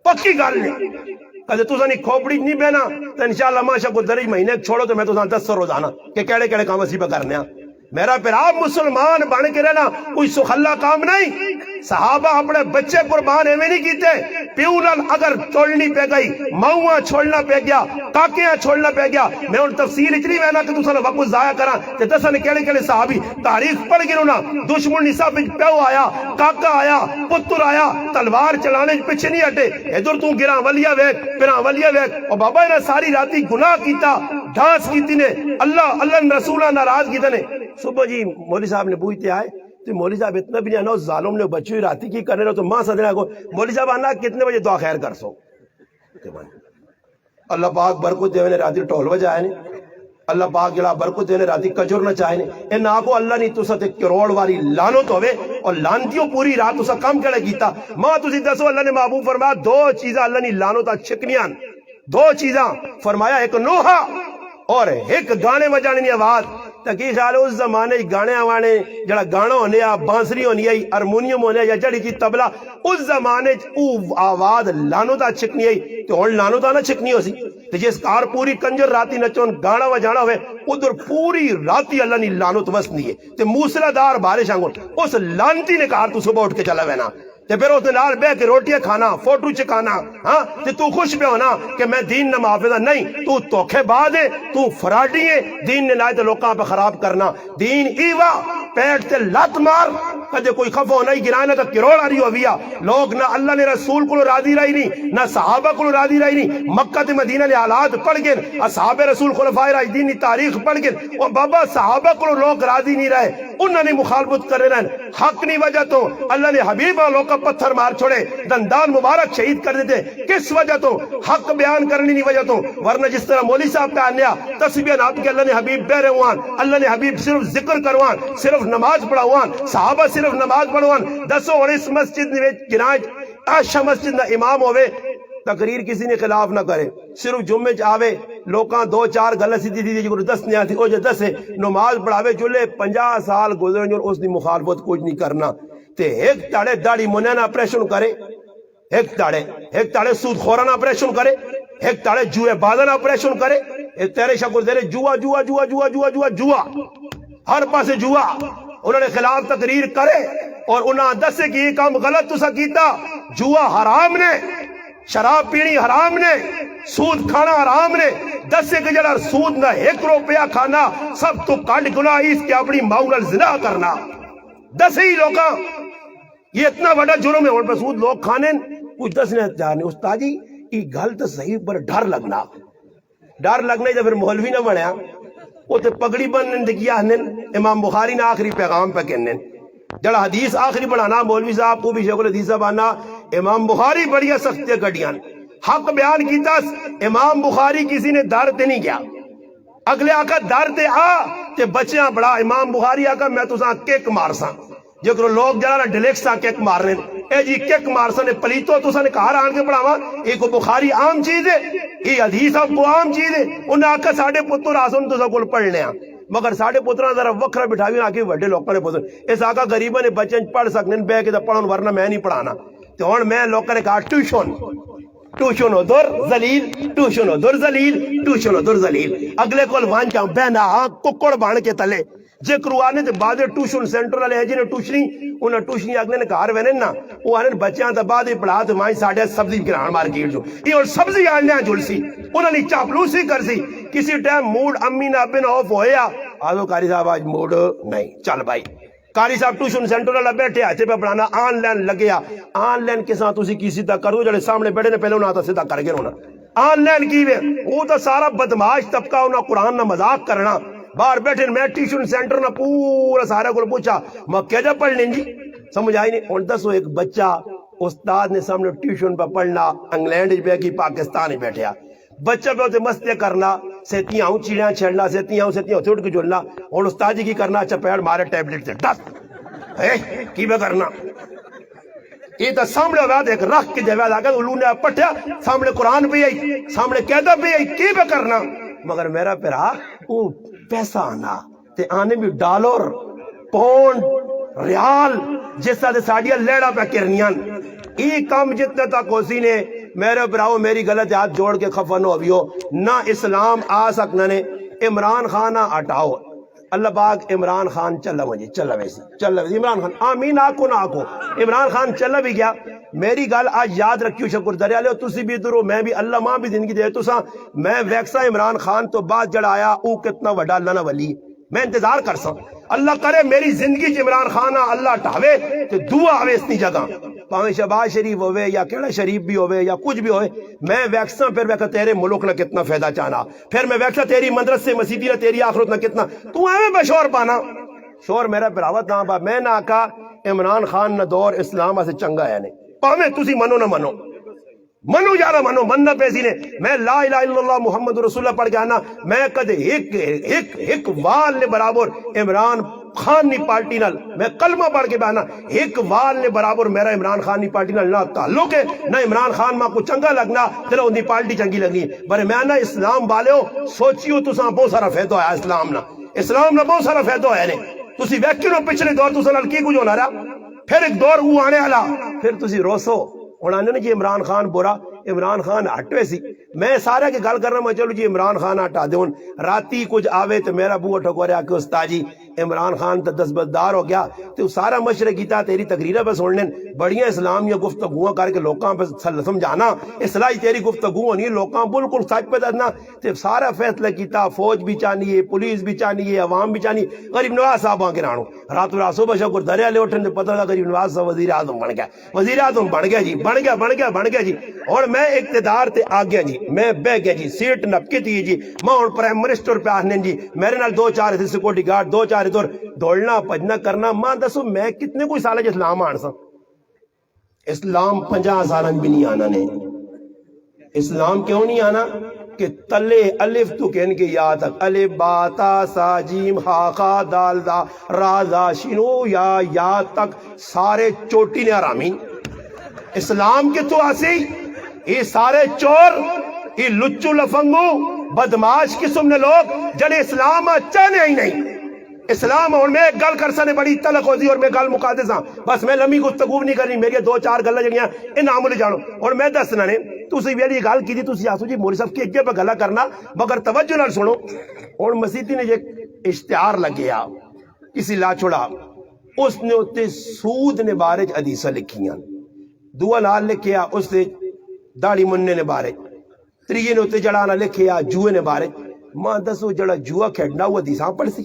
پکی گل نہیں کہتے تو سانی کھوپڑی نہیں بہنا تو انشاءاللہ ماشاء کو درج مہینے چھوڑو تو میں تو سان 10 سو روزانہ کہ کیڑے کیڑے کام اسی پہ کرنے میرا پھر آپ مسلمان بن کے رہنا کوئی سخلا کام نہیں. صحابہ اپنے بچے قربان ایویں نہیں کیتے پیونل اگر توڑنی پہ گئی ماؤں چھوڑنا پہ گیا کاکیاں چھوڑنا پہ گیا میں ان تفصیل اتنی وینا کہ تساں وقت ضائع کراں تے دسن کیڑے کیڑے صحابی تاریخ پڑھ گئے نا دشمن نصاب وچ پیو آیا کاکا آیا پتر آیا تلوار چلانے پیچھے نہیں ہٹے ادھر تو گراں ولیا ویکھ پھراں ولیا ویکھ او بابا نے ساری راتی گناہ کیتا ڈھانس کیتی نے اللہ رسولہ ناراض کیتے نے. صبح جی مولوی صاحب نے پوچھتے آئے تو مولوی صاحب اتنا بھی نہیں آنا ظالم نے بچوں راتی کی کرنے رہو تو ماں صدرہ کو مولوی صاحب آنا کتنے بجے دعا خیر کر سو اللہ پاک برکت دے نے راتی ٹول بجائے نے اللہ پاک جڑا برکت دے نے راتی کجور نہ چاہے نے ان آکو اللہ نہیں تسا تے کروڑ واری لانت ہوے اور لانتیوں پوری رات تسا کم کڑے کیتا ماں تسی دسو اللہ نے محبوب فرمایا 2 چیزاں اللہ نے لانتا چھکنیاں 2 چیزاں فرمایا ایک نوحہ اور ایک گانے بجانے کی آواز تاکہ خیال اس زمانے گانے آوانے جڑا گانا ہونے یا بانسری ہونی آئی ہارمونیم ہونے یا جڑی کی تبلا اس زمانے او آواز لانو تا چھکنی آئی تو ہن لانو تا نہ چھکنی ہو سی تو جس کار پوری کنجر راتی نچون گانا بجانا ہوئے ادھر پوری راتی اللہ نے لانت وسنی ہے تو موسلا دار بارش آنگون اس لانتی نے کار تو صبح اٹھ کے چلا وینا تے پھر اس نال بہ کے روٹیاں کھانا فوٹو چکانا ہاں تے تو خوش پہ ہونا کہ میں دین نہ محافظ ہاں. نہیں تو دھوکے باز ہے تو فراڈی ہے. دین نے لائے تے لوکاں پہ خراب کرنا. دین ایوا پیٹ تے لت مار کدے کوئی خفا ہونا ہی گرانا تو کروڑ آ رہی ہویا. لوگ نہ اللہ نے رسول کو راضی رہی نہیں نہ صحابہ کو راضی رہی نہیں. مکہ تے مدینہ دے حالات پڑھ گئے اصحاب رسول خلفائے راشدین دی تاریخ پڑھ گئے اور بابا صحابہ کو لوگ راضی نہیں رہے. انہوں نے مخالفت کر رہے ہیں حق نہیں وجہ تو اللہ نے حبیب لوگ کا پتھر مار چھوڑے دندان مبارک شہید کر دیتے کس وجہ تو حق بیان کرنی نہیں وجہ تو. ورنہ جس طرح مولوی صاحب پہ آنیا تسبیح ناب کے اللہ نے حبیب بہرے ہوان اللہ نے حبیب صرف ذکر کروان صرف نماز پڑھاوان صحابہ صرف نماز پڑھوان. دسو اور اس مسجد میں گراج عائشہ مسجد دا امام ہوئے تقریر کسی نے خلاف نہ کرے صرف جمعے آوے لوکاں دو چار گلہ سی دی جو دس نہیں آتی او جو دس ہے نماز پڑھاوے چلے 50 سال گزرن جو اس دی مخالفت کچھ نہیں کرنا. تے ایک تاڑے داڑی منینا اپریشن کرے ایک تاڑے سود خورانہ اپریشن کرے ایک تاڑے جوئے بازانہ اپریشن کرے ایک تیرے شکل دے رہے جوا جوا جوا جوا جوا جوا جوا ہر پاسے جوا. انہوں نے خلاف تقریر کرے اور انہاں دسے کہ یہ کام غلط تسا کیتا. جوا حرام نے شراب پینی حرام نے سود کھانا حرام نے. دسے کہ جڑا سود نہ 1 روپیہ کھانا سب تو کٹ گناہ اس کے اپنی ماؤں نال زنا کرنا. دسے ہی لوگاں یہ اتنا بڑا جرم ہے اور پر سود لوگ کھانے کچھ دسنے جانے. استاد جی یہ گل تو صحیح پر ڈر لگنا ہی تو پھر مولوی نہ بنیا وہ تو پگڑی بننے دکیا امام بخاری نے آخری پیغام پہ کہنے جڑا حدیث آخری بنانا مولوی صاحب کو بھی شیخ الحدیث بانا امام بخاری بڑی سختی گڈیاں حق بیان کیتا. امام بخاری کسی نے دار تے نہیں کیا اگلے آقا دار تے آ تے بچیاں بڑا امام بخاری آقا میں تو ساں کیک مارساں جو لوگ جڑا ڈلیکساں کیک مارنے اے جی کیک مارساں نے پلیتو تو ساں نے کہا آن کے پڑھاواں ایک بخاری عام چیز ہے یہ حدیث آپ کو عام چیز ہے. انہیں آقا ساڑھے پتر آسن تو سا کل پڑھ لیا مگر ساڑھے پتران ذرا وکھرا بٹھاوی آکے وڈے لوگوں نے پتر اس آقا غریبہ نے بچے پڑھ سکنے بے کے پڑھن ورنہ میں نہیں پڑھانا. تو ہن میں لوگوں نے کہا ٹیوشن ادھر ذلیل ٹیوشن ادھر ذلیل ٹیوشن ادھر ذلیل. اگلے کول وان چاہوں بہنا ککڑ بان کے تلے جے کروانے تے بعد ٹیوشن سینٹر والے ہیں جنہیں ٹیوشنی انہیں ٹیوشنی اگلے نے کار وینے نا وہ آنے بچیاں تا بعد پڑھا تو وہاں ساڑھے سبزی گران مارکیٹ جو یہ اور سبزی آنے جل سی انہوں نے چاپلوسی کر سی. کسی ٹائم موڈ امی نہ بن آف ہویا آدھو قاری صاحب آج موڈ نہیں چل بھائی قاری صاحب ٹیوشن سینٹر والا بیٹھے آچے پہ پڑھانا آن لائن لگیا. آن لائن کے ساتھ اسی کسی تک کرو جڑے سامنے بیٹھے نے پہلے انہوں آتا سیدھا کر گئے ہونا آن لائن کی وے وہ تو سارا بدماش طبقہ انہوں قرآن نہ مذاق کرنا. باہر بیٹھے میں ٹیوشن سینٹر نہ پورا سارا کو پوچھا میں کیا جا پڑھ لیں جی سمجھ آئی نہیں. اور دسو ایک بچہ استاد نے سامنے ٹیوشن پہ پڑھنا انگلینڈ پہ کی پاکستان ہی بیٹھیا بچہ پہ ہوتے مستے کرنا سیتیاں ہوں چیڑیاں چھڑنا سیتیاں ہوتے اٹھ کے جلنا اور استاد جی کی کرنا اچھا پیڑ مارے ٹیبلٹ سے ڈس کی بے کرنا یہ تو سامنے آواد ایک رکھ کے جواد آگا علوم نے پٹھیا سامنے قرآن بھی آئی سامنے قیدہ بھی آئی کی بے کرنا. مگر میرا پیرا وہ پیسہ آنا تے آنے بھی ڈالر پونڈ ریال جس طرح ساڑیاں لیڑا پہ کرنیاں یہ کام جتنے تک ہوسی نے میرے براؤ میری غلط ہاتھ جوڑ کے خفن ہو بھی ہو نہ اسلام آ سکنا نے. عمران خانہ ہٹاؤ اللہ پاک عمران خان چلا مجھے چلا ویسی عمران خان آمین آکو نہ آکو عمران خان چلا بھی گیا. میری گل آج یاد رکھیو شکردرہ لے تسی بھی درو میں بھی اللہ ماں بھی زندگی دے تو سا میں ویکسا عمران خان تو بعد جڑ آیا او کتنا وڈا اللہ نہ ولی میں انتظار کر سا اللہ کرے میری زندگی چ عمران خانہ اللہ ٹھاوے تو دعا آوے اس جگہ پاویں شہباز شریف ہوئے یا کیڑا شریف بھی ہوئے یا کچھ بھی ہوئے میں ویکسا پھر ویکا تیرے ملک نہ کتنا فائدہ چاہنا پھر میں ویکسا تیری مدرس سے مسیدی نہ تیری آخرت نہ کتنا تو ایویں بشور پانا شور میرا براوت نہ با میں نہ آکا عمران خان نہ دور اسلام سے چنگا ہے نہیں پاویں تسی منو نہ منو جارا منو مننا پیسی نے میں لا الہ الا اللہ محمد رسول اللہ پڑھ کے آنا میں کدے ایک وال نے برابر عمران خان نی پارٹی نال میں کلمہ پڑھ کے بہنا ایک وال نے برابر میرا عمران خان نی پارٹی نال نہ تعلق ہے نہ عمران خان ماں کو چنگا لگنا تیرا ان دی پارٹی چنگی لگنی برے میں آنا اسلام والے ہو سوچیو تساں بہت سارا فیدو ہے اسلام نہ بہت سارا فیدو ہے نے تسی ویکیو نو پچھلے دور تساں نال کی کچھ ہونا رہا پھر ایک دور وہ آنے والا پھر تسی روسو اور آنے نا جی عمران خان برا عمران خان ہٹوے سی میں سارا کے گل کرنا میں چلو جی عمران خان ہٹا دون راتی کچھ آوے تو میرا بوہ ٹھکورے آ کے استاد جی عمران خان تو دستبردار ہو گیا تو سارا مشورہ کیتا تیری تقریرہ پہ سننے بڑیاں اسلامیہ گفتگوਆਂ کر کے لوکاں پہ سمجھانا اصلاحی تیری گفتگو ہونی لوکاں بالکل سچ پہ دسنا تے سارا فیصلہ کیتا فوج بھی چاہیے پولیس بھی چاہیے عوام بھی چاہیے غریب نواز صاحب آ کے رانو رات رات صبح شکردرہ لے اٹھن پتہ لگا غریب نواز صاحب وزیر اعظم بن گیا وزیر اعظم بن گیا جی بن گیا جی اور میں اقتدار تے آ گیا جی میں بہ گیا جی سیٹ نپکی تھی جی میں اور پرائم منسٹر پہ آنے جی میرے نال 2-4 تھے سیکورٹی گارڈ 2-4 ادھر دوڑنا پجنا کرنا ماں دسو میں کتنے کوئی سال اسلام آن سا اسلام 50 سال بھی نہیں آنا نے اسلام کیوں نہیں آنا کہ تلے الف تو کہن کے یا تک الف با تا سا جیم ہا خا دال دا را دا شنو یا تک سارے چوٹی نے آرامین اسلام کے تو آسی یہ سارے چور یہ لچو لفنگو بدماش قسم نے لوگ جنہیں اسلام چاہنے ہی نہیں اسلام اور میں گل کر سنے بڑی تلق ہوتی اور میں گل مقادے ساں بس میں لمبی گفتگو نہیں کرنی میری 2-4 گلاں جڑیاں ان عمل جانو اور میں دسنا نے تسی ویلی گل کی تسی آسو جی مولوی صاحب کے اگے پہ گلا کرنا مگر توجہ نال سنو اور مسیتی نے ایک اشتہار لگیا کسی لا چھڑا اس نے اتے سود نے بارے حدیثاں لکھیاں دعا نال لکھیا اس نے داڑھی مننے نے بارے تریے نے اتے جڑا نہ لکھیا جوئے نے بارے ماں دسو جڑا جوا کھیڈنا وہ حدیثاں پڑھ سی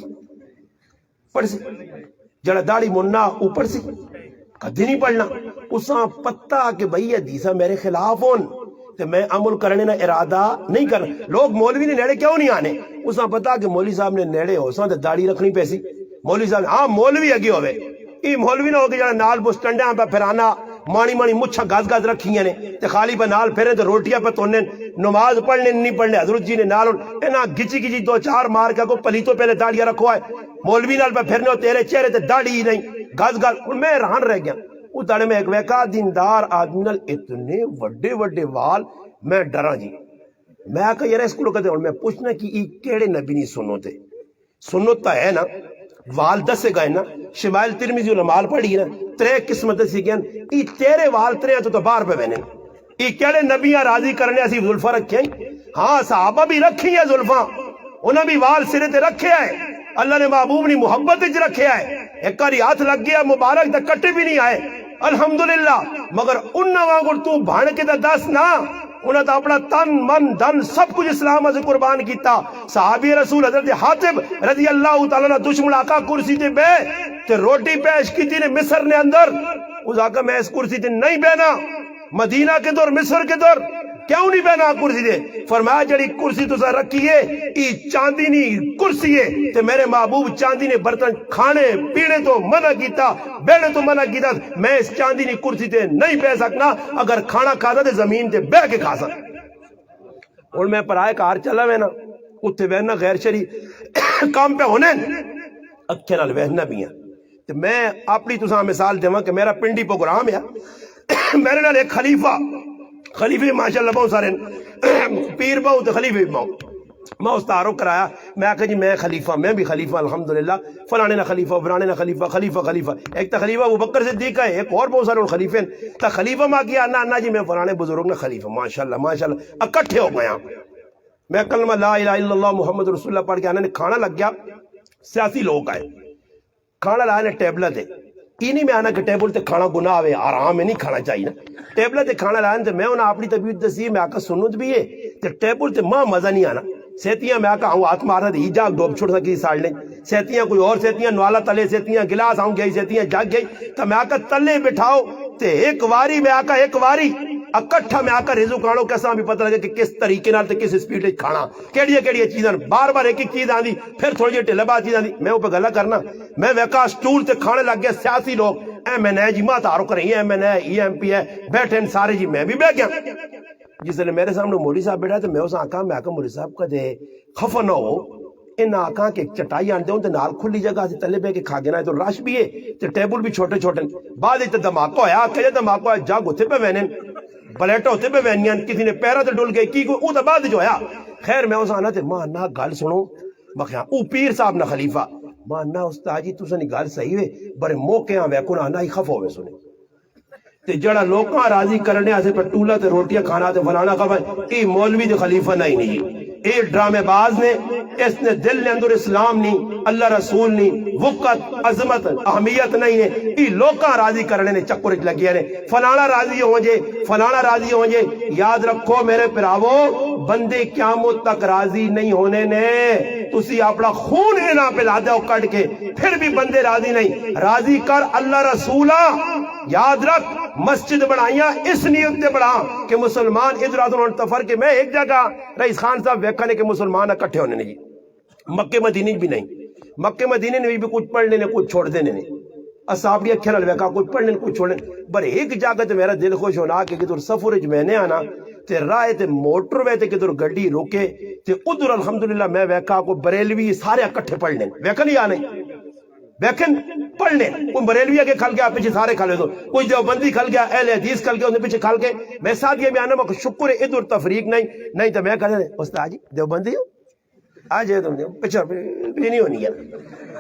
جڑا داڑھی مننا اوپر سی کدی نہیں پڑھنا اساں پتہ کہ بھئی حدیثاں میرے خلاف ہون تے میں عمل کرنے نہ ارادہ نہیں کرنا لوگ مولوی نے نیڑے کیوں نہیں آنے اساں پتہ کہ مولوی صاحب نے نیڑے ہو ساں تے داڑھی رکھنی پیسی مولوی صاحب ہاں مولوی اگے ہوئے یہ مولوی نہ ہو کے جڑا نال بسٹنڈیاں پہ پھرانا مانی مچھا گاز رکھیاں نے تے خالی پہ نال پھرے تے روٹیاں پہ تونے نماز پڑھنے نہیں پڑھنے حضرت جی نے نال اینا گچی 2-4 مار کے کو پلیتوں پہلے داڑیاں رکھو آئے مولوی نال پہ پھرنے تیرے چہرے تے داڑھی ہی نہیں گاز میں رہن رہ گیا وہ داڑے میں ایک ویکا دیندار آدمی نال اتنے وڈے وال میں ڈرا جی میں آکا یار اس کو کہتے ہیں میں پوچھنا کہ یہ کیڑے نبی نہیں سنو تا ہے نا وال دسے گئے نا شمائل ترمذی علماء پڑھی نا 3 قسم دسی گئے ای تیرے وال ترے تو باہر پہ بہنے ای کیڑے نبیاں راضی کرنے اسی زلفہ رکھیں ہاں صحابہ بھی رکھی ہے زلفہ انہاں بھی وال سرے تے رکھے آئے اللہ نے محبوب نے محبت اچ رکھے آئے ایک کاری ہاتھ لگ گیا مبارک تے کٹے بھی نہیں آئے الحمدللہ مگر انہاں وانگور تو بھان کے تے دس نا انہاں تا اپنا تن من دن سب کچھ اسلام سے قربان کیتا صحابی رسول حضرت حاتب رضی اللہ تعالیٰ نے دشمن آقا کرسی تے بے تے روٹی پیش کی تھی نے مصر نے اندر اس آقا میں اس کرسی تے نہیں بینا مدینہ کے دور مصر کے دور کیوں نہیں بینا کرسی دے فرمایا جڑی کرسی تو سا رکھی ہے ای چاندی نہیں کرسی ہے تے میرے محبوب چاندی نے برتن کھانے پینے تو منع کیتا بینے تو منع کیتا میں اس چاندی نہیں کرسی تے نہیں بے سکنا اگر کھانا کھاتا تے زمین تے بے کے کھا سکتا اور میں پرائے کار چلا میں نا اتھے بہنا غیر شری کام پہ ہونے اکھے نال بہنا بھی ہیں تے میں اپنی تو ساں مثال دیواں کہ میرا پنڈی پروگرام ہے میرے نال ایک خلیفہ ماشاءاللہ بہت سارے پیر بہت خلیفہ بہت میں اس تعارف کرایا میں آکھا جی میں خلیفہ میں بھی خلیفہ الحمدللہ فلانے نہ خلیفہ فلانے نہ خلیفہ ایک تا خلیفہ ابو بکر صدیق ہے ایک اور بہت سارے خلیفہ ہیں تا خلیفہ ماں کیا نا جی میں فلانے بزرگ نہ خلیفہ ماشاءاللہ اکٹھے ہو گیا میں کلمہ لا الہ الا اللہ محمد رسول اللہ پڑھ کے آنے نے کھانا لگ گیا سیاسی لوگ آئے کھانا لایا نے ٹیبلہ دے یہ نہیں میں آنا کہ ٹیبل تے کھانا گناہ ہوئے آرام میں نہیں کھانا چاہیے نا ٹیبل تے کھانا لایا تے میں انہاں اپنی طبیعت دسی میں آکا سنت بھی ہے تے ٹیبل تے ماں مزہ نہیں آنا سیتیاں میں آکا ہوں ہاتھ مارنا دی جاگ ڈوب چھوڑ سکی ساڑ لیں سیتیاں کوئی اور سیتیاں نوالا تلے سیتیاں گلاس آؤں گئی سیتیاں جاگ گئی تو میں آکا تلے بٹھاؤ تے ایک واری اکٹھا میں آکا رزو کھانو کیسا بھی پتہ لگے کہ کس طریقے نال تے کس سپیڈ وچ کھانا کیڑی چیزاں بار ایک چیز آندی پھر تھوڑی جی ٹھلبا چیز آندی میں اوپر گلا کرنا میں ویکا سٹول تے کھانے لگ گیا سیاسی لوگ ایم این اے جی ماں تعارف رہی ایم این اے ای ایم پی ہے بیٹھے سارے جی میں بھی بیٹھ گیا جس نے میرے سامنے مولوی صاحب بیٹھا تو میں اس آکا مولوی صاحب کا دے خفا نہ ہو ان آکا کے چٹائی آنتے ہوں تے نال کھلی جگہ سے تلے بے کے کھا گنا ہے تو رش بھی ہے تے ٹیبل بھی چھوٹے بعد تے دھماکہ ہویا کہ دھماکہ ہویا جاگ ہوتے پہ وینن بلیٹا ہوتے پہ وینیاں کسی نے پیرا تے ڈول گئی کی کوئی او تے بعد جو ہویا خیر میں اس آنا تے ماں نا گل سنو بخیاں او پیر صاحب نہ خلیفہ ماں نا استاد جی تساں دی گل صحیح ہے بڑے موقع ویکھو نا ہی خفا ہوے سنے تے جڑا لوکاں راضی کرنے آسے پر ٹولا تے روٹیاں کھانا تے فلانا کا بھائی ای مولوی تے خلیفہ نہیں اے ڈرامے باز نے، اس نے دل نے اندر اسلام نہیں، اللہ رسول نہیں، وقت عظمت اہمیت نہیں نے، ای لوکاں راضی کرنے نے چکر وچ لگے نے، فلانا راضی ہو جے فلانا راضی ہو جے۔ یاد رکھو میرے پراوو، بندے قیامت تک راضی نہیں ہونے نے، تسی اپنا خون انہاں پہ لادا ہو کٹ کے، پھر بھی بندے راضی نہیں، راضی کر اللہ رسولہ۔ یاد رکھ مسجد بنائیاں اس نیت سے بڑھا کہ مسلمان ادھر ادھر تفر کے، میں ایک جگہ رئیس خان صاحب ویکھنے کہ مسلمان اکٹھے ہونے نہیں، مکے مدینے بھی نہیں، مکے مدینے نے بھی کچھ پڑھنے نے کچھ چھوڑ دینے نے، اصحاب کی اکھیاں نال ویکھا کچھ پڑھنے کچھ چھوڑنے، پر ایک جگہ تے میرا دل خوش ہونا کہ کدھر سفر وچ میں نے آنا تے راہ تے موٹر وے تے کدھر گڈی روکے تے ادھر الحمدللہ میں ویکھا کوئی بریلوی سارے اکٹھے پڑھنے، ویکھن یا نہیں ویکھن پڑھنے، کوئی بریلوی کے کھل گیا پیچھے سارے کھلے دو، کوئی دیوبندی کھل گیا اہل حدیث کھل گیا انہیں پیچھے کھل کے، میں ساتھ یہ بیان ہے شکر ہے ادھر تفریق نہیں تو میں کہتے ہیں استاد جی دیوبندی ہو آج ہے تم پیچھے بھی نہیں ہونی ہے،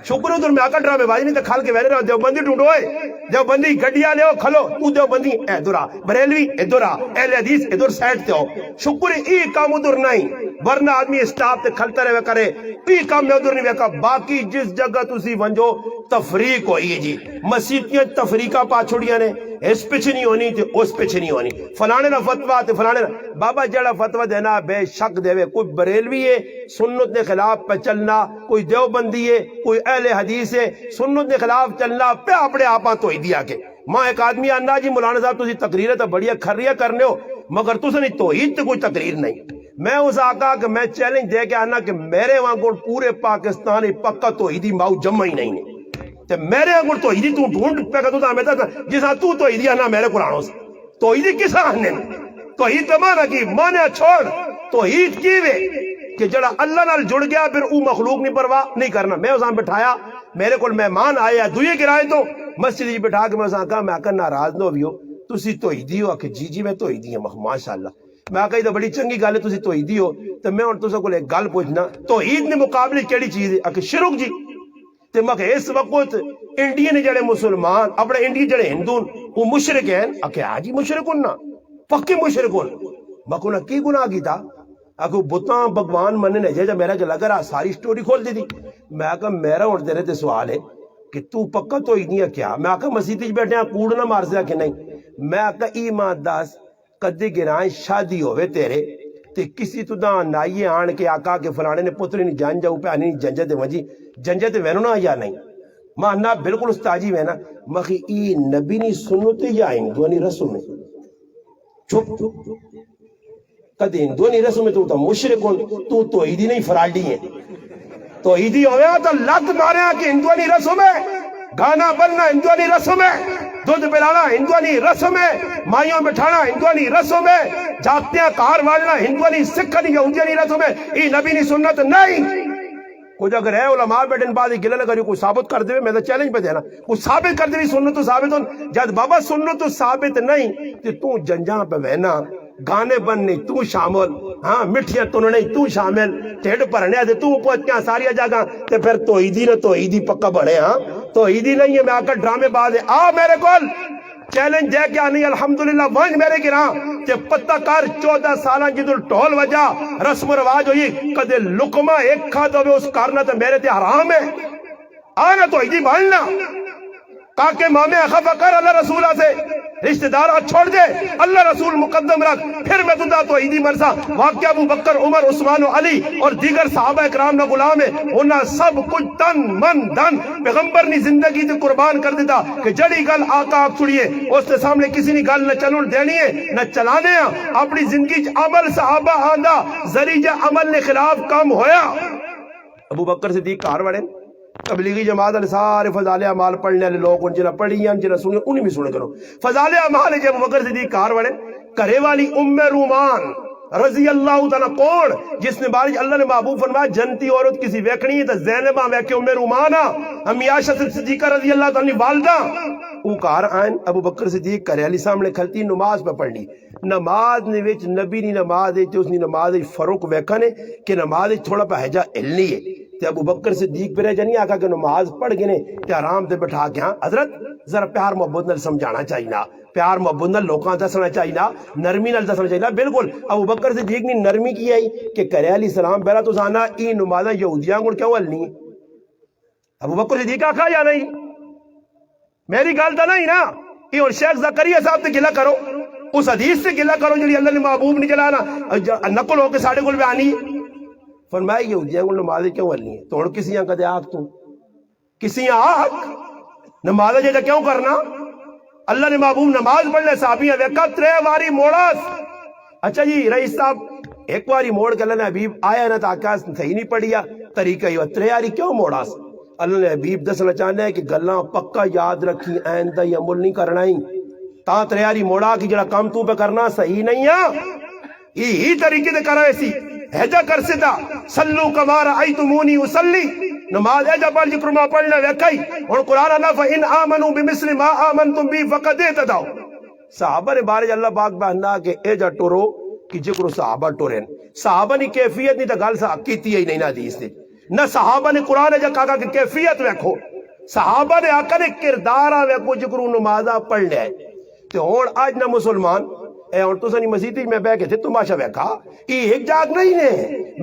شکر ادھر میں آ کر ڈرامے بازی نہیں تو کھل کے ویلے رہا دیوبندی ڈھونڈو ہے، دیوبندی گڈیاں لے کھلو، تو دیوبندی ادھر آ، بریلوی ادھر آ، اہل حدیث ادھر سائڈ تے ہو، شکر ہے ای کام ادھر نہیں، ورنہ آدمی اسٹاپ تے کھلتا رہے کرے، ای کام میں ادھر نہیں ویکا۔ باقی جس جگہ تسی ونجو تفریق ہوئی ہے جی، مسیتیاں تفریقہ پا چھوڑیاں نے، اس پیچھے نہیں ہونی تے اس پیچھے نہیں ہونی، فلانے نہ فتوہ تے فلانے نہ، بابا جڑا فتوہ دینا بے شک دے، کوئی بریلوی ہے سنت کے خلاف پہ چلنا، کوئی دیوبندی ہے کوئی اہل حدیث ہے سنت کے خلاف چلنا پہ اپنے آپاں تو ہی دیا کے۔ ماں ایک آدمی آنا جی مولانا صاحب تسی تقریر تو بڑی کھریہ کرنے ہو مگر تسی نہیں توحید تے کوئی تقریر نہیں۔ میں اس آقا کہ میں چیلنج دے کے آنا کہ میرے وہاں پورے پاکستانی پکا توحیدی ماؤ جمع ہی نہیں ہے، تے میرے وہاں توحیدی تو ڈھونڈ پہ کہ تو ہمیں جسا تو توحیدی آنا میرے قرآنوں سے، توحیدی کس آنے توحید کا معنی کی مانے چھوڑ، توحید کی وے کہ جڑا اللہ نال جڑ گیا پھر او مخلوق نہیں پرواہ نہیں کرنا۔ میں اس بٹھایا میرے کو مہمان آیا دوئے گرائے تو مسجد جی بٹھا کے میں اس کہا میں آکا ناراض نہ ہوئیو تسی توحیدی ہو، کہ جی میں توحیدی ہوں، ماشاءاللہ۔ میں آکا یہ تو بڑی چنگی گل ہے تسی توحیدی ہو، تو میں ان تو ایک گل پوچھنا توحید نے مقابلے کیڑی چیز ہے؟ آکے شرک جی۔ تے میں کہ اس وقت انڈیا نے جڑے مسلمان اپنے انڈیا جڑے ہندون وہ مشرک ہیں، آکے آجی مشرک ہونا پکی مشرک ہونا، میں کہنا کی گناہ کی تھا؟ آکو بتاں بھگوان مننے جا میرا کہ لگ رہا ساری سٹوری کھول دی تھی۔ میں آکا میرا اور تیرے تے سوال ہے کہ تو پکا تو ہی نہیں ہے کیا؟ میں آکا مسیح بیٹھے ہیں کوڑ نہ مار سیا کہ نہیں؟ میں آکا ایمان داس کدی گرائیں شادی ہوئے تیرے تے کسی تو دا نائیے آن کے آکا کے فلانے نے پتری نہیں جان جاؤ پہ آنی جنجہ تے وجی جنجہ تے وینو نا یا نہیں؟ مانا بالکل استاجی وینا مخی ای نبی نہیں سنتے یا ہندوانی رسم میں چھپ کدی ہندوانی رسم میں تو مشرک ہوں تو توحیدی نہیں فرالڈی ہے، توحیدی ہوئے تو لت مارے کہ ہندوانی رسم ہے، گانا بننا ہندوانی رسم ہے، دودھ پلانا ہندوانی رسم ہے، مائیوں بٹھانا ہندوانی رسم ہے، جاگتیاں کار والنا ہندوانی سکھنی یہودیانی رسم ہے، ای نبی نہیں سنت نہیں۔ کچھ اگر ہے علماء بیٹھن بعد گلہ نہ کری کوئی ثابت کر دے، میں تو چیلنج پہ دینا کوئی ثابت کر دے سنت تو ثابت ہوں، جب بابا سنت تو ثابت نہیں تو جنجاں پہ بہنا گانے بننے تو شامل، ہاں مٹھیاں تننے تو شامل، ٹھیڑ پرنے دے تو پہنچیاں ساری جگہ تے پھر توحیدی نہ توحیدی پکا بڑھے، ہاں توحیدی نہیں ہے۔ میں آ کر ڈرامے باز ہے آ میرے کول چیلنج دے کیا نہیں الحمدللہ ونج میرے گراں تے پتہ کار 14 سالہ جدو ٹھول وجہ رسم و رواج ہوئی کدے لقمہ ایک کھا دو اس کارنا تے میرے تے حرام ہے، آنا توحیدی بھالنا تاکہ مامے خفا کر اللہ رسولہ سے رشتہ دار چھوڑ دے، اللہ رسول مقدم رکھ، پھر میں تندہ توحیدی مرسا۔ واقعہ ابو بکر عمر عثمان و علی اور دیگر صحابہ اکرام نہ غلام ہے، انہاں سب کچھ تن من دن پیغمبر نے زندگی تے قربان کر دیتا کہ جڑی گل آقا آپ چھڑیے اس کے سامنے کسی نے گل نہ چلن دینی ہے نہ چلانے ہیں، اپنی زندگی عمل صحابہ آندہ ذریعہ عمل نے خلاف کام ہویا۔ ابو بکر صدیق کار وڑے تبلیغی جماعت والے سارے فضائل اعمال پڑھنے والے لوگ ان جنہیں پڑھی ہیں جنہیں سنی انہیں بھی سنے کرو فضائل اعمال جب ابو بکر صدیق کار وڑے کرے والی ام رومان رضی اللہ تعالیٰ کون جس نے بارش اللہ نے محبوب فرمایا جنتی عورت کسی ویکھنی ہے تو زینبہ ویکھے ام رومانہ امی عائشہ صدیقہ رضی اللہ تعالیٰ والدہ او کار آئین ابو بکر صدیق کرے علی سامنے کھلتی نماز پہ پڑھنی نماز نے وچ نبی نی نماز ہے اس نی نماز فرق ویکھنے کہ نماز تھوڑا پہ حجا علنی ہے تے ابو بکر صدیق پہ جانی آقا کہ نماز پڑھ گئے تے آرام تے بٹھا کے ہاں حضرت ذرا پیار محبت نال سمجھانا چاہیے، پیار محبت نال لوکاں دسنا چاہیے، نرمی نال دسنا چاہیے۔ بالکل ابو بکر صدیق نے نرمی کی آئی کہ کرے علیہ السلام پہلا تو سانا ای نمازاں یہودیاں کو کیوں ہلنی؟ ابو بکر صدیق آکھا یا نہیں؟ میری گل تو نہیں نا، یہ اور شیخ زکریا صاحب تے گلا کرو، اس حدیث سے گلا کرو جڑی اللہ نے محبوب نہیں چلانا نقل ہو کے ساڑھے کل بیانی۔ فرمایا یہودیاں کو نماز کیوں ہلنی ہے؟ تو ہن کسیاں کدے آکھ تو کسیاں آکھ نماز جے کیوں کرنا؟ اللہ نے محبوب نماز پڑھ لے صحابیاں ویکھا 3 واری موڑاس۔ اچھا جی رئیس صاحب ایک واری موڑ کے اللہ نے حبیب آیا نہ تاکہ صحیح نہیں پڑھیا طریقہ ہی 3 واری کیوں موڑاس؟ اللہ نے حبیب دسنا چاہنا ہے کہ گلاں پکا یاد رکھی آئندہ یہ عمل نہیں کرنا ہی تا 3 واری موڑا کہ جڑا کام تو پہ کرنا صحیح نہیں ہے، ہی طریقے سے کرو ایسی ہیجا کر سدا صلو کما رأیتمونی اصلی، نماز ایجا پڑھ جکر ما پڑھنا ویکھائی اور قرآن اللہ فَإِنْ آمَنُوا بِمِثْلِ مَا آمَنْتُمْ بِهِ فَقَدْ اهْتَدَوْا۔ صحابہ نے بارے اللہ پاک بہنا کہ ایجا ٹورو کہ جکر صحابہ ٹورین، صحابہ نے کیفیت نہیں تا گل سا کیتی ہی نہیں نا حدیث نے، نہ صحابہ نے قرآن ایجا کہا کہ کیفیت ویکھو، صحابہ نے آقا نے کردارہ ویکھو جکر نمازہ پڑھ لے۔ تو ہون آج نہ مسلمان اے ہون تو سنی مسیحی میں بے کے تھے تماشا ویکھا یہ ایک جاگ نہیں نے،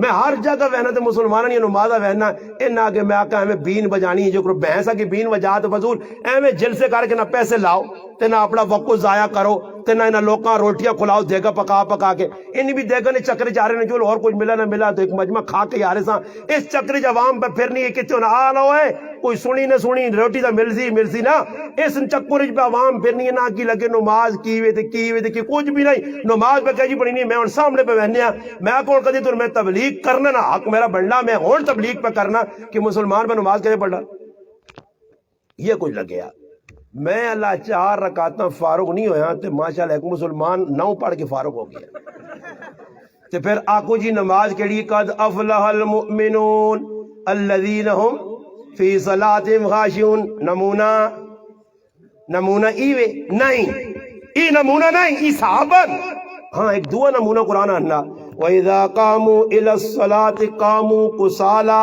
میں ہر جگہ وہنا تے مسلمانوں نے نمازہ وہنا انہا کہ میں آقا ہمیں بین بجانی ہے جو کرو بہنسا کی بین بجا تو فضول ایمیں جلسے کر کے نہ پیسے لاؤ تے نہ اپنا وقت ضائع کرو تے نہ لوکاں روٹیاں کھلاؤ دیگا پکا پکا کے انہی بھی دیگا نے چکر جا رہے ہیں جو اور کچھ ملا نہ ملا تو ایک مجمع کھا کے یارے ساں اس چکر عوام پہ پھر نہیں ہے کتوں نہ آ نہ ہوئے کوئی سنی نہ سنی روٹی تو ملسی نہ اس چکر پہ عوام پھر نہیں ہے نہ کی لگے نماز کی وے تے کی کچھ بھی نہیں نماز پہ کہہ جی پڑھی نہیں میں ان سامنے پہ بہنے ہیں میں کون کہتی تو میں تبلیغ کرنا نہ حق میرا بڑھنا میں ہون تبلیغ پہ کرنا کہ مسلمان پہ نماز کہے پڑھنا یہ کچھ لگیا میں اللہ 4 رکعتاں فارغ نہیں ہویا تے ماشاءاللہ ایک مسلمان 9 پڑھ کے فارغ ہو گیا تے پھر آکو جی نماز کیڑی قد افلح المؤمنون الذین هم فی صلاتهم خاشعون نمونہ ایوے نہیں ای نمونہ نہیں ای صحابن ہاں ایک دعا نمونہ قرآن آنا وَإِذَا قَامُوا إِلَى الصَّلَاةِ قَامُوا كُسَالَى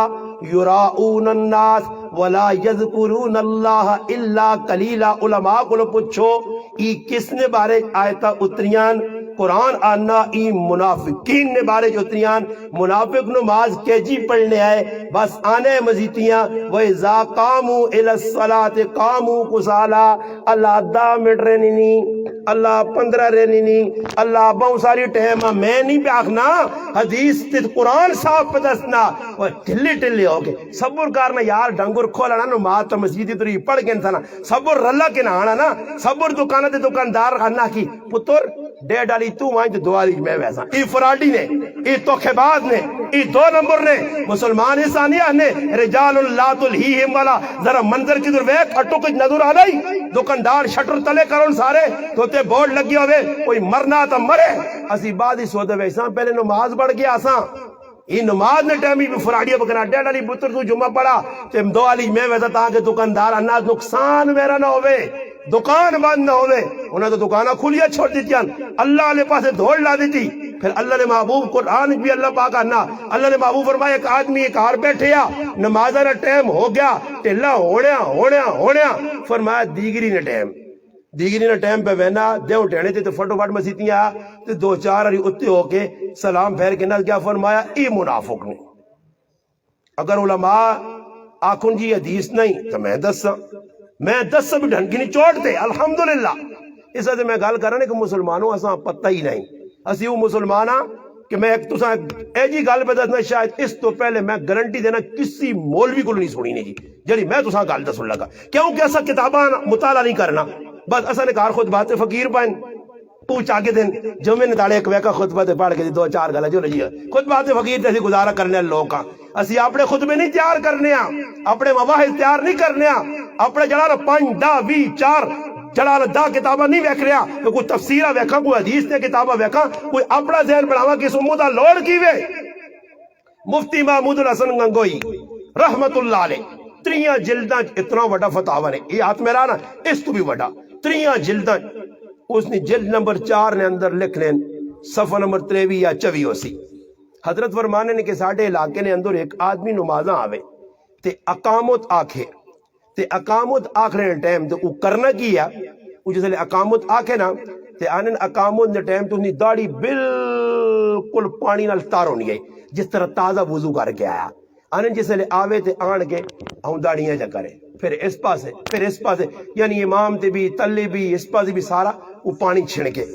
يُرَاءُونَ النَّاسَ وَلَا يَذْكُرُونَ اللَّهَ إِلَّا قَلِيلًا علماء کو پوچھو ای کس نے بارے آیتہ اتریان قرآن آنا ای منافقین نے بارے جو اتریان منافق نماز کیجی پڑھنے آئے بس آنے مزیدیاں وَإِذَا قَامُوا إِلَى الصَّلَاةِ قَامُوا كُسَالَى اللہ 10 منٹ رہنی نہیں اللہ 15 رہنی نہیں اللہ بہت ساری ٹہمہ میں نہیں بیاخنا حدیث تیت قرآن صاحب پہ دسنا وہ ٹھلی ہو گئے صبر کرنا یار ڈنگر کھولا نا نماز تا مسجدی تری پڑھ کے انسانا صبر رلا کے نہ آنا نا صبر دکانہ تے دکاندار خانہ کی پتر 1.5 ڈالی تو وائن تے 2 ڈالی میں ویسا ای فراڈی نے ای توکھے باز نے ای 2 نمبر نے مسلمان انسانیہ نے رجال اللہ تلہیہم والا ذرا منظر کی در ویک اٹو کچھ نظر آ رہی دکاندار شٹر تلے کرون سارے تو تے بورڈ لگی ہوئے کوئی مرنا تا مرے اسی بعد ہی سوتے ویسا پہلے نماز بڑھ گیا آساں یہ نماز نے ٹائمی بھی فراڈیاں بکنا 1.5 ڈالی بطر تو جمعہ پڑا تے 2 ڈالی میں ویسا تاکہ دکاندار اناز نقصان میرا نہ ہوئے دکان بند نہ ہوئے انہیں تو دکانہ کھولیا چھوڑ دیتی اللہ علیہ پاسے دھوڑ لا دیتی پھر اللہ نے محبوب قرآن بھی اللہ پاک آنا اللہ نے محبوب فرمایا ایک آدمی ایک ہار بیٹھے یا نمازہ نہ ٹائم ہو گیا ٹھلا ہوڑیا فرمایا دیگری نہ ٹائم پہ بہنا دیوں ٹھینے تھے تو فٹو فٹ مسیتیاں تو 2-4 ہری اتنے ہو کے سلام پھیر کے نہ کیا فرمایا ای منافق نے اگر علماء آنکھن جی حدیث نہیں تو میں 10 بھی ڈھنگی نہیں چوڑتے الحمدللہ اس وجہ میں گل کر رہا کہ مسلمانوں اساں پتہ ہی نہیں اسی وہ مسلمان ہاں کہ میں ایک تساں اے جی گل پہ دسنا شاید اس تو پہلے میں گارنٹی دینا کسی مولوی کو نہیں سنی نہیں جی جڑی میں تساں گل دسن لگا کیونکہ اساں کتاباں مطالعہ نہیں کرنا بس اساں نے کار خطبات فقیر پائن پوچھ آگے دن جو میں نے داڑے ایک ویکا خطبہ تے پڑھ کے 2-4 گلا جو لجی خطبات فقیر تے گزارا کرنے لوگ ہاں اسی اپنے خطبے نہیں تیار کرنے ہاں اپنے مواحد تیار نہیں کرنے ہاں اپنے جڑا 5-10-20-4 جڑا 10 کتابہ نہیں ویکھ رہا کہ کوئی تفسیرہ ویکھا کوئی حدیث تے کتابہ ویکھا کوئی اپنا ذہن بڑھاوا کس امودہ لوڑ کیوے مفتی محمود الحسن گنگوئی رحمت اللہ علیہ 3 جلداں اتنا وڈا فتاوہ نے یہ ہاتھ میرا نا اس تو بھی وڈا 3 جلداں اس نے جلد نمبر 4 نے اندر لکھ لین صفحہ نمبر 23 یا 24 ہو سی حضرت فرمانے نے کہ ساڈے علاقے نے اندر ایک آدمی نمازاں آوے تے اقامت آکھے تے اقامت آکھنے ٹائم تے او کرنا کی ہے او جسے اقامت آکھے نا تے آنن اقامت دے ٹائم تو اپنی داڑھی بالکل پانی نال تار ہونی ہے جس طرح تازہ وضو کر کے آیا. آنن جسے آوے تے آن کے ہوں داڑیاں جا کرے پھر اس پاسے یعنی امام تے بھی تلے بھی اس پاسے بھی سارا وہ پانی چھڑکے.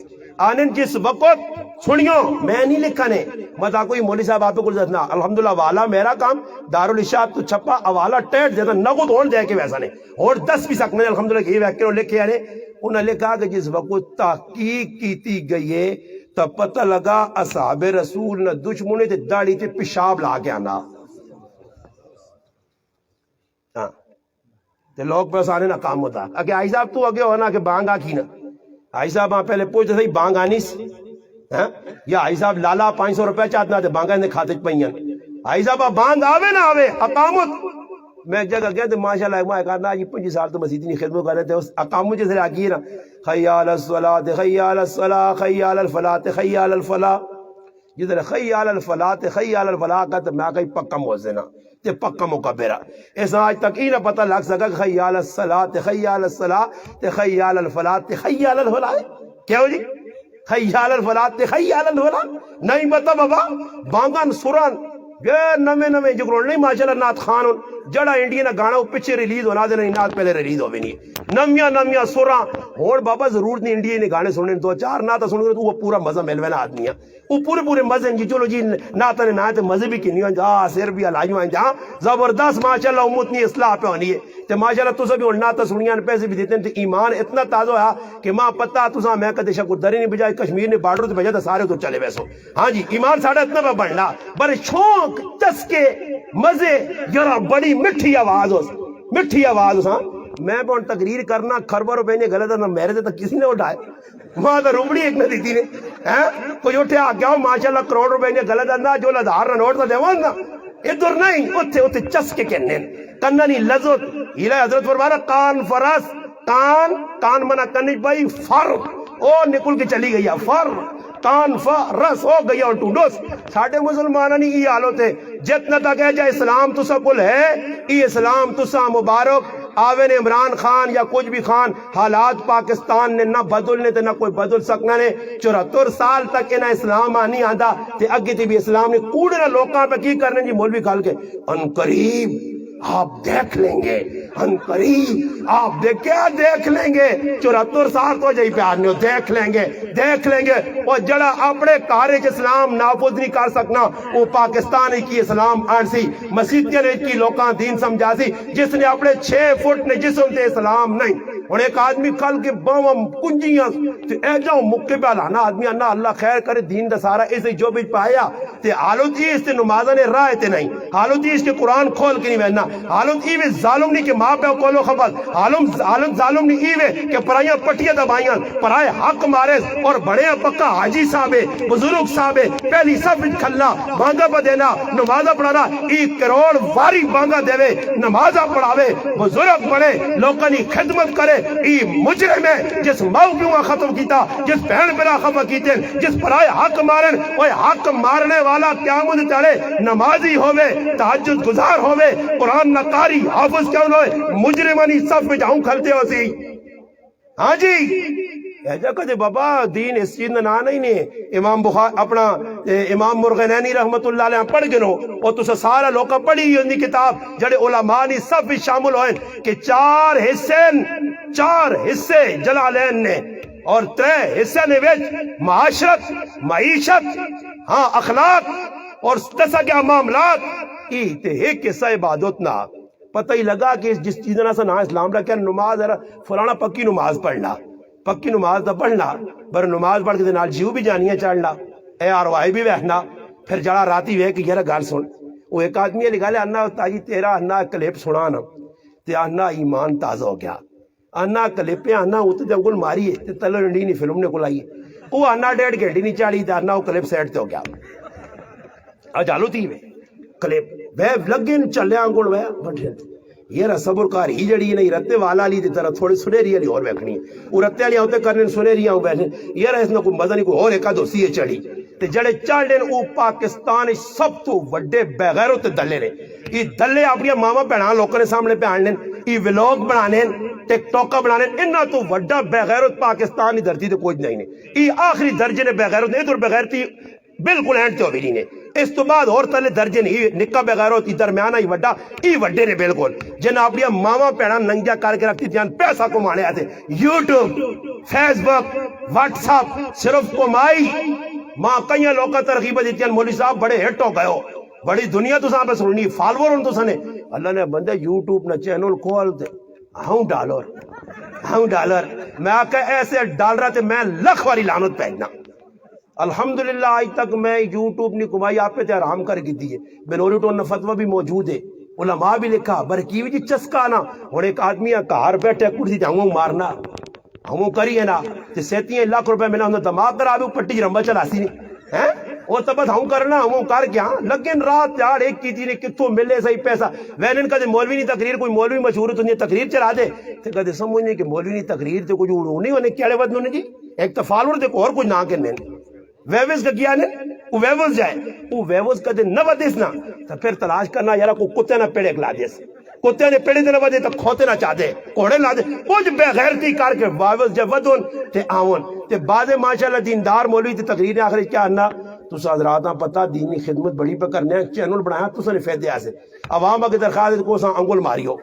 آنن جس وقت سنیو میں نہیں لکھا نے مطا کوئی مولی صاحب آپ کو نا الحمدللہ والا میرا کام دارالاشاعت تو چھپا اوالا ٹیٹ جیسا نگود ہون جائے کے ویسا نے اور 10 بھی سکنے الحمدللہ کہ یہ ویکروں لکھے آنے انہوں نے لکھا کہ جس وقت تحقیق کیتی گئی ہے تو پتہ لگا اصحاب رسول نہ دشمنے تے داڑھی تے پیشاب لا کے آنا تے لوگ پہ سانے نہ کام ہوتا کہ آئی صاحب تو اگے ہونا کہ بانگ آکھی نا آئی صاحب ہاں پہلے پوچھتے تھے بانگ آنی سی یا آئی صاحب لالا 500 روپے چاہتنا تے بانگا نے کھاتے پہین آئی صاحب بانگ آوے نہ آوے اقامت میں ایک جگہ گیا تو ماشاءاللہ میں کہا جی 25 سال تو مسجد نہیں خدمت کر رہے تھے اس اقامت جیسے آگی ہے نا خیال الصلاة خیال الصلاة خیال الفلاة خیال الفلاة جیسے خیال الفلاة خیال الفلاة کا تو میں کہیں پکا موزنہ تے پکا مکبرہ اس آج تک ہی نہ پتہ لگ سکا کہ خیال الصلاة خیال الصلاة خیال الفلاة خیال الفلاة کیا ہو جی خیال الفلاة خیال الفلاة نہیں بتا بابا بانگان سوران یہ نوے جگرون نہیں ماشاءاللہ نات خان جڑا انڈیا نا گانا پچھے ریلیز ہونا دے نہیں نات پہلے ریلیز ہوئے نہیں نمیاں سوراں اور بابا ضرورت نہیں انڈیا نے گانے سننے 2-4 ناتا سننے تو وہ پورا مزہ ملوے نا آدمی ہے وہ پورے مزے جی چلو جی ناتا نے ناتے مزے بھی کنی ہوئے جہاں سیر بھی علائیوں ہیں جہاں زبردست ماشاءاللہ امتنی اصلاح پہ ہونی ہے تے ماشاءاللہ تو سبھی ناتا سنیاں پیسے بھی دیتے ہیں تے ایمان اتنا تازہ ہے کہ ماں پتہ تو ساں میں کدے شکردرہ نہیں بجائے کشمیر نے بارڈر تو بجائے تو سارے تو چلے ویسو ہاں جی ایمان ساڑھا اتنا پہ بڑھنا بڑے شوق چسکے مزے یارا بڑی مٹھی آواز ہاں میں پہ تقریر کرنا خربہ روپے نے غلط ہے نہ میرے سے تک کسی نے اٹھائے وہاں تو روبڑی ایک نہ دیتی نے کوئی اٹھے آ گیا ہو ماشاءاللہ کروڑ روپے نے غلط ہے جو لدھار نہ نوٹ تو دیوان نا ادھر نہیں اتھے چسکے کہنے کنہ نہیں لذت الہ حضرت فرمانا کان فرس کان منا کنج بھائی فر او نکل کے چلی گئی ہے فر کان فرس ہو گئی اور ٹوڈوس ساڑھے مسلمانہ نہیں یہ حال ہوتے جتنا تک ہے جا اسلام تسا کل ہے ای اسلام تسا مبارک آوین عمران خان یا کچھ بھی خان حالات پاکستان نے نہ بدلنے تے نہ کوئی بدل سکنا نے 74 سال تک انہیں اسلام آنی آندھا تے اگے تے بھی اسلام نے کوڑنا لوکاں پہ کی کرنے جی مولوی کھال کے ان قریب آپ دیکھ لیں گے ان قریب آپ کیا دیکھ لیں گے 74 سال تو جائی پیار نہیں دیکھ لیں گے اور جڑا اپنے کارج اسلام نافذ نہیں کر سکنا وہ پاکستانی کی اسلام آنسی مسیحیت نے کی لوکاں دین سمجھا سی جس نے اپنے 6 فٹ نے جسم تے اسلام نہیں اور ایک آدمی کھل کے باوام کنجیاں اے جاؤں مکے پہ لانا آدمی انہا اللہ خیر کرے دین دا سارا اسے جو بھی پایا تے حالت اس تے نمازہ نے رائے تے نہیں حالت اس کے قرآن کھول کے نہیں بہنا حالت ایوے ظالم نہیں کہ ماں پہ کولو خبر حالت ظالم نہیں ایوے کہ پرائیاں پٹیاں دبائیاں پرائے حق مارے اور بڑے پکا حاجی صاحبے بزرگ صاحبے پہلی سب کھلنا بانگا پہ دینا نمازہ پڑھانا 1 کروڑ واری بانگا دے نمازہ پڑھاوے بزرگ بڑے لوگانی خدمت کرے ای مجرم ہے جس ماؤ پیوں ختم کیتا جس بہن برا خفا کیتے جس پرائے حق مارن اوہ حق مارنے والا قیامت تارے نمازی ہوئے تحجد گزار ہوئے قرآن نقاری حافظ کیوں ہوئے مجرمانی صف میں جاؤں کھلتے ہو سی ہاں جی ایجا کہتے بابا دین اس چیز نہ نہیں نہیں امام بخاری اپنا امام مرغنینی رحمت اللہ علیہ پڑھ گنو اور تو سارا لوکا پڑھی ہوئی کتاب جڑے علماء نے سب بھی شامل ہوئے کہ 4 حصے جلالین نے اور 3 حصے نے ویچ معاشرت معیشت ہاں اخلاق اور تسا کیا معاملات ایک حصہ عبادت نہ پتہ ہی لگا کہ جس چیز سے نہ اسلام رکھا نماز فلانا پکی نماز پڑھنا پکی نماز تو پڑھنا پر نماز پڑھ کے نال جیو بھی جانیاں چڑھنا اے آروائی بھی بہنا پھر جڑا راتی وے کہ یار گل سن وہ ایک آدمی نے لکھا لے انا تاجی تیرا انا کلپ سنانا تے انا ایمان تازہ ہو گیا انا کلپیں انا اتنے تے انگل ماری تے تلو ڈنڈی نہیں فلم نے کلائی وہ انا 1.5 گھنٹے نہیں چاڑی تے انا وہ کلپ سیٹ تے ہو گیا اجالو تھی وے کلپ وے لگن چلے انگل وے بٹھے یہ صبر کار ہی جڑی نہیں رتے والا لی دی طرح تھوڑی سنیری علی اور بیٹھنی ہے وہ رتے والی ہوتے کرنے سنیری آؤں بیٹھنے یہ اس نے کوئی مزہ نہیں کوئی اور ایک آدھو سی چڑھی تے جڑے چڑھ دین او پاکستان سب تو وڈے بغیروں تے دلے نے یہ دلے اپنی ماما بہنا لوگوں نے سامنے پہ آنے یہ ولاگ بنانے ٹک ٹاکا بنانے انہاں تو وڈا بغیرت پاکستان کی دھرتی تے کوئی نہیں نے یہ آخری درجے نے بغیرت ادھر بغیرتی بالکل اینڈ تے ہوئی نہیں نے اس تو بعد اور تلے درجے نہیں نکا بغیرت درمیانہ ہی وڈا یہ وڈے نے بالکل جن اپنی ماما بہنا ننگیا کر کے رکھتی تھیں پیسہ کمانے آتے یوٹیوب فیس بک واٹس ایپ صرف کمائی ماں کئی لوگوں ترغیب دیتی ہیں مولوی صاحب بڑے ہٹ ہو گئے ہو بڑی دنیا تو ساں پہ سننی فالوور ان تو سنے اللہ نے بندے یوٹیوب نہ چینل کھولتے ہوں ڈالر میں آکے ایسے ڈال رہا تھے میں لکھ والی لعنت پہننا الحمدللہ آج تک میں یوٹیوب نہیں کمائی آپ پہ تے حرام کر کی دیئے بنوری ٹون نے فتوہ بھی موجود ہے علماء بھی لکھا برکیوی جی چسکانا اور ایک آدمی کار بیٹھے کرسی تے ہموں مارنا ہموں کری ہے نا تے 37 لاکھ روپے ملا ہوں دماغ کرا بھی پٹی رمبا چلا سی نہیں وہ تب ہوں کرنا ہوں کر کیا لیکن رات یار ایک کی تھی کتوں ملے صحیح پیسہ وینن کا مولوی نہیں تقریر کوئی مولوی مشہور ہے تو تقریر چلا دے تے کدے سمجھنے کہ مولوی نہیں تقریر تے کچھ اڑو نہیں ہونے کیڑے ود نے جی ایک تو فالوور تے اور کچھ نہ کرنے ویوز کا کیا نے وہ ویوز جائے وہ ویوز کا دے نہ ودیس نا تو پھر تلاش کرنا یارا کو کتے نہ پیڑے کلا دیس کتے نے پیڑے دے نہ ودے تو کھوتے نہ چاہ دے کوڑے لا دے کچھ بغیرتی کر کے ویوز جب ودون تے آون تے بعد ماشاءاللہ دیندار مولوی تے تقریر نے آخری کیا آنا تو حضرات پتہ دینی خدمت بڑی پہ کرنے ہیں چینل بنایا تو سنے فیدے آسے عوام اگر درخواست کو اساں انگل ماریو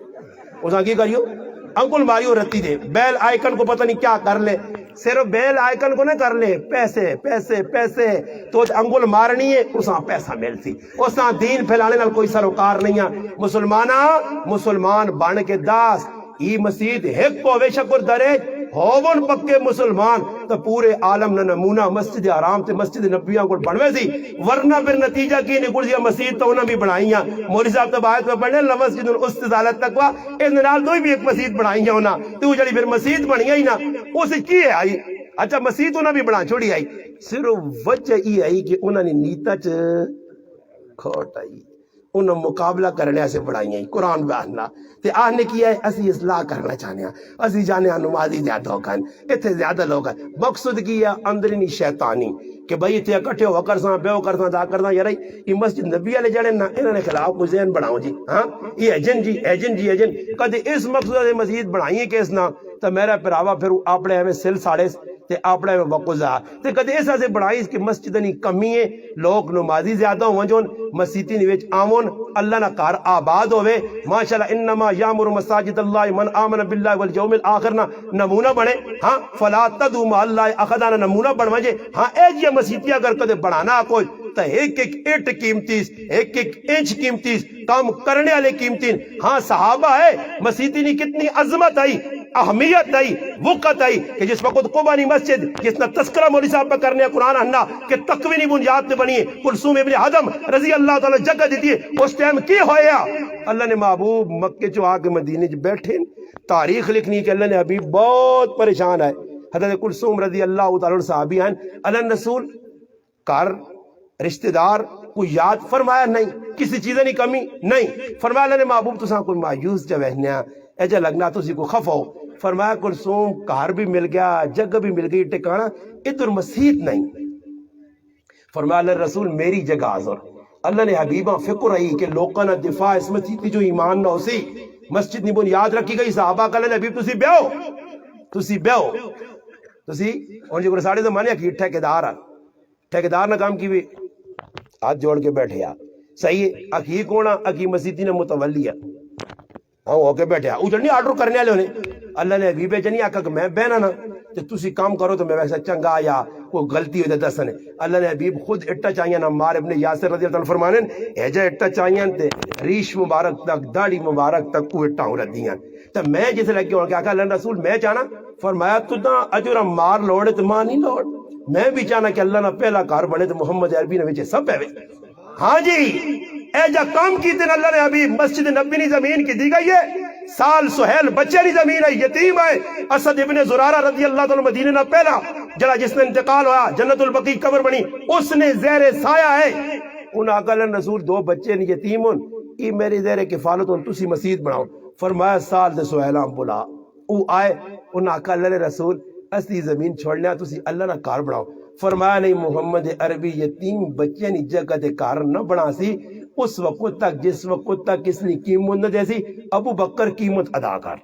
اساں کی کریو انگل ماریو رتی دے بیل آئیکن کو پتہ نہیں کیا کر لے صرف بیل آئیکن کو نہ کر لے پیسے پیسے پیسے تو انگل مارنی ہے اساں پیسہ ملتی اساں دین پھیلانے نال کوئی سروکار نہیں ہے مسلمان بن کے داس ای مسجد ایک پوے شکر درے ہوون پکے مسلمان تو پورے عالم نہ نمونہ مسجد حرام تے مسجد نبیوں کو بنوے سی ورنہ پھر نتیجہ کی نکل جیا مسجد تو انہوں بھی بنائیاں مولی صاحب تب آیت میں پڑھنے لمسجد الاستزالت تقوی اس نال دوئی بھی ایک مسجد بنائیاں ہونا تو جڑی پھر مسجد بنی آئی نا اسے کی ہے آئی اچھا مسجد انہوں بھی بنا چھوڑی آئی صرف وجہ یہ آئی کہ انہوں نے نیتا کھوٹ آئی انہوں مقابلہ کرنے سے بڑھائی ہیں قرآن بیاننا تے آنے کیا ہے اسی اصلاح کرنا چاہنے ہیں اسی جانے ہیں نمازی زیادہ ہو کھائیں اتھے زیادہ لوگ ہیں مقصد کیا اندرینی شیطانی کہ بھئی اتھے اکٹھے ہو کرساں بیو کرساں دا کرساں یار یہ مسجد نبی علیہ جانے نا انہوں نے خلاف کو ذہن بڑھاؤں جی ہاں یہ ایجن کدے اس مقصد سے مسجد بڑھائیں کہ اس نا تو میرا پراوا پھر اپنے ہمیں سل ساڑے تے اپنے میں وقوزہ تے کدے ایسا سے بڑھائی اس کی مسجد نہیں کمی ہے لوگ نمازی زیادہ ہوں جون مسیطی نویچ آمون اللہ نہ کار آباد ہوئے ماشاءاللہ انما یامر مساجد اللہ من آمن باللہ والیوم الآخر نا نمونہ بڑھے ہاں فلا تدو ما اللہ اخدانا نمونہ بڑھوجے ہاں ایج یہ مسیطی اگر کدے بڑھانا کوئی تو ایک ایٹ قیمتیس ایک انچ قیمتیس کام کرنے والے قیمتین ہاں صحابہ ہے مسیطی نہیں کتنی عظمت آئی اہمیت آئی وقت آئی کہ جس وقت قبانی مسجد جس نے تذکرہ مولی صاحب پہ کرنے قرآن ہننا کہ تقوینی بنیاد پہ بنی ہے کلثوم ابن حضم رضی اللہ تعالی جگہ دیتی ہے اس ٹائم کی ہویا اللہ نے محبوب مکے جو آگے مدینے جو بیٹھے تاریخ لکھنی کہ اللہ نے حبیب بہت پریشان ہے حضرت کلثوم رضی اللہ تعالی صحابی ہیں اللہ رسول کار رشتہ دار کو یاد فرمایا نہیں کسی چیزیں نہیں کمی نہیں فرمایا اللہ نے محبوب تو ساں کوئی مایوس جو ہے ایجا لگنا تو اسی کو خف ہو فرمایا کلثوم کار بھی مل گیا جگہ بھی مل گئی ٹکانا ادھر مسجد نہیں فرمایا اللہ رسول میری جگہ حاضر اللہ نے حبیبہ فکر رہی کہ لوگوں نے دفاع اس مسجد کی جو ایمان نہ اسی مسجد نہیں بن یاد رکھی گئی صحابہ کا اللہ نے حبیب تسی بیو اور جو ساڑھے زمانے کی ٹھیکیدار نہ کام کی بھی ہاتھ جوڑ کے بیٹھے صحیح ہے اکی کونا اکی مسجدی نے متولی ہے ہاں ہو کے بیٹھے اجڑ نہیں آرڈر کرنے والے ہونے اللہ نے حبیب جنی آکا کہ میں بہنا نا تو تسی کام کرو تو میں ویسا چنگا یا کوئی غلطی ہوئی دسنے اللہ نے حبیب خود اٹھا چاہیے نا مار ابن یاسر رضی اللہ عنہ فرمانے ایجا اٹھا چاہیے تے ریش مبارک تک داڑھی مبارک تک کو اٹھا ہوں ردیاں تو میں جسے لگی ہوں کہ آکا اللہ رسول میں چاہنا فرمایا تو نا اجورا مار لوڑے تو ماں نہیں لوڑ میں بھی چاہنا کہ اللہ نہ پہلا کار بڑھے تو محمد عربی نے وچے سب ہے ہاں جی اے جا کام کی تین اللہ نے ابھی مسجد نبی نی زمین کی دی گئی ہے سال سہیل بچے نی زمین ہے یتیم ہے اسد ابن زرارہ رضی اللہ تعالی مدینہ نہ پہلا جڑا جس نے انتقال ہوا جنت البقیع قبر بنی اس نے زیر سایہ ہے ان آقا اللہ رسول دو بچے نی یتیم ہون ای میری زیر کفالت ہون تسی مسجد بناؤ فرمایا سال دے سہیلام بلا او آئے انہاں آکھا اللہ رسول اسی زمین چھوڑنے تسی اللہ نہ کار بناؤ. فرمایا نہیں محمد عربی یتیم بچے نی جگہ تے کار نہ بنا سی اس وقت تک جس وقت تک اس نے قیمت نہ جیسی ابو بکر قیمت ادا کر.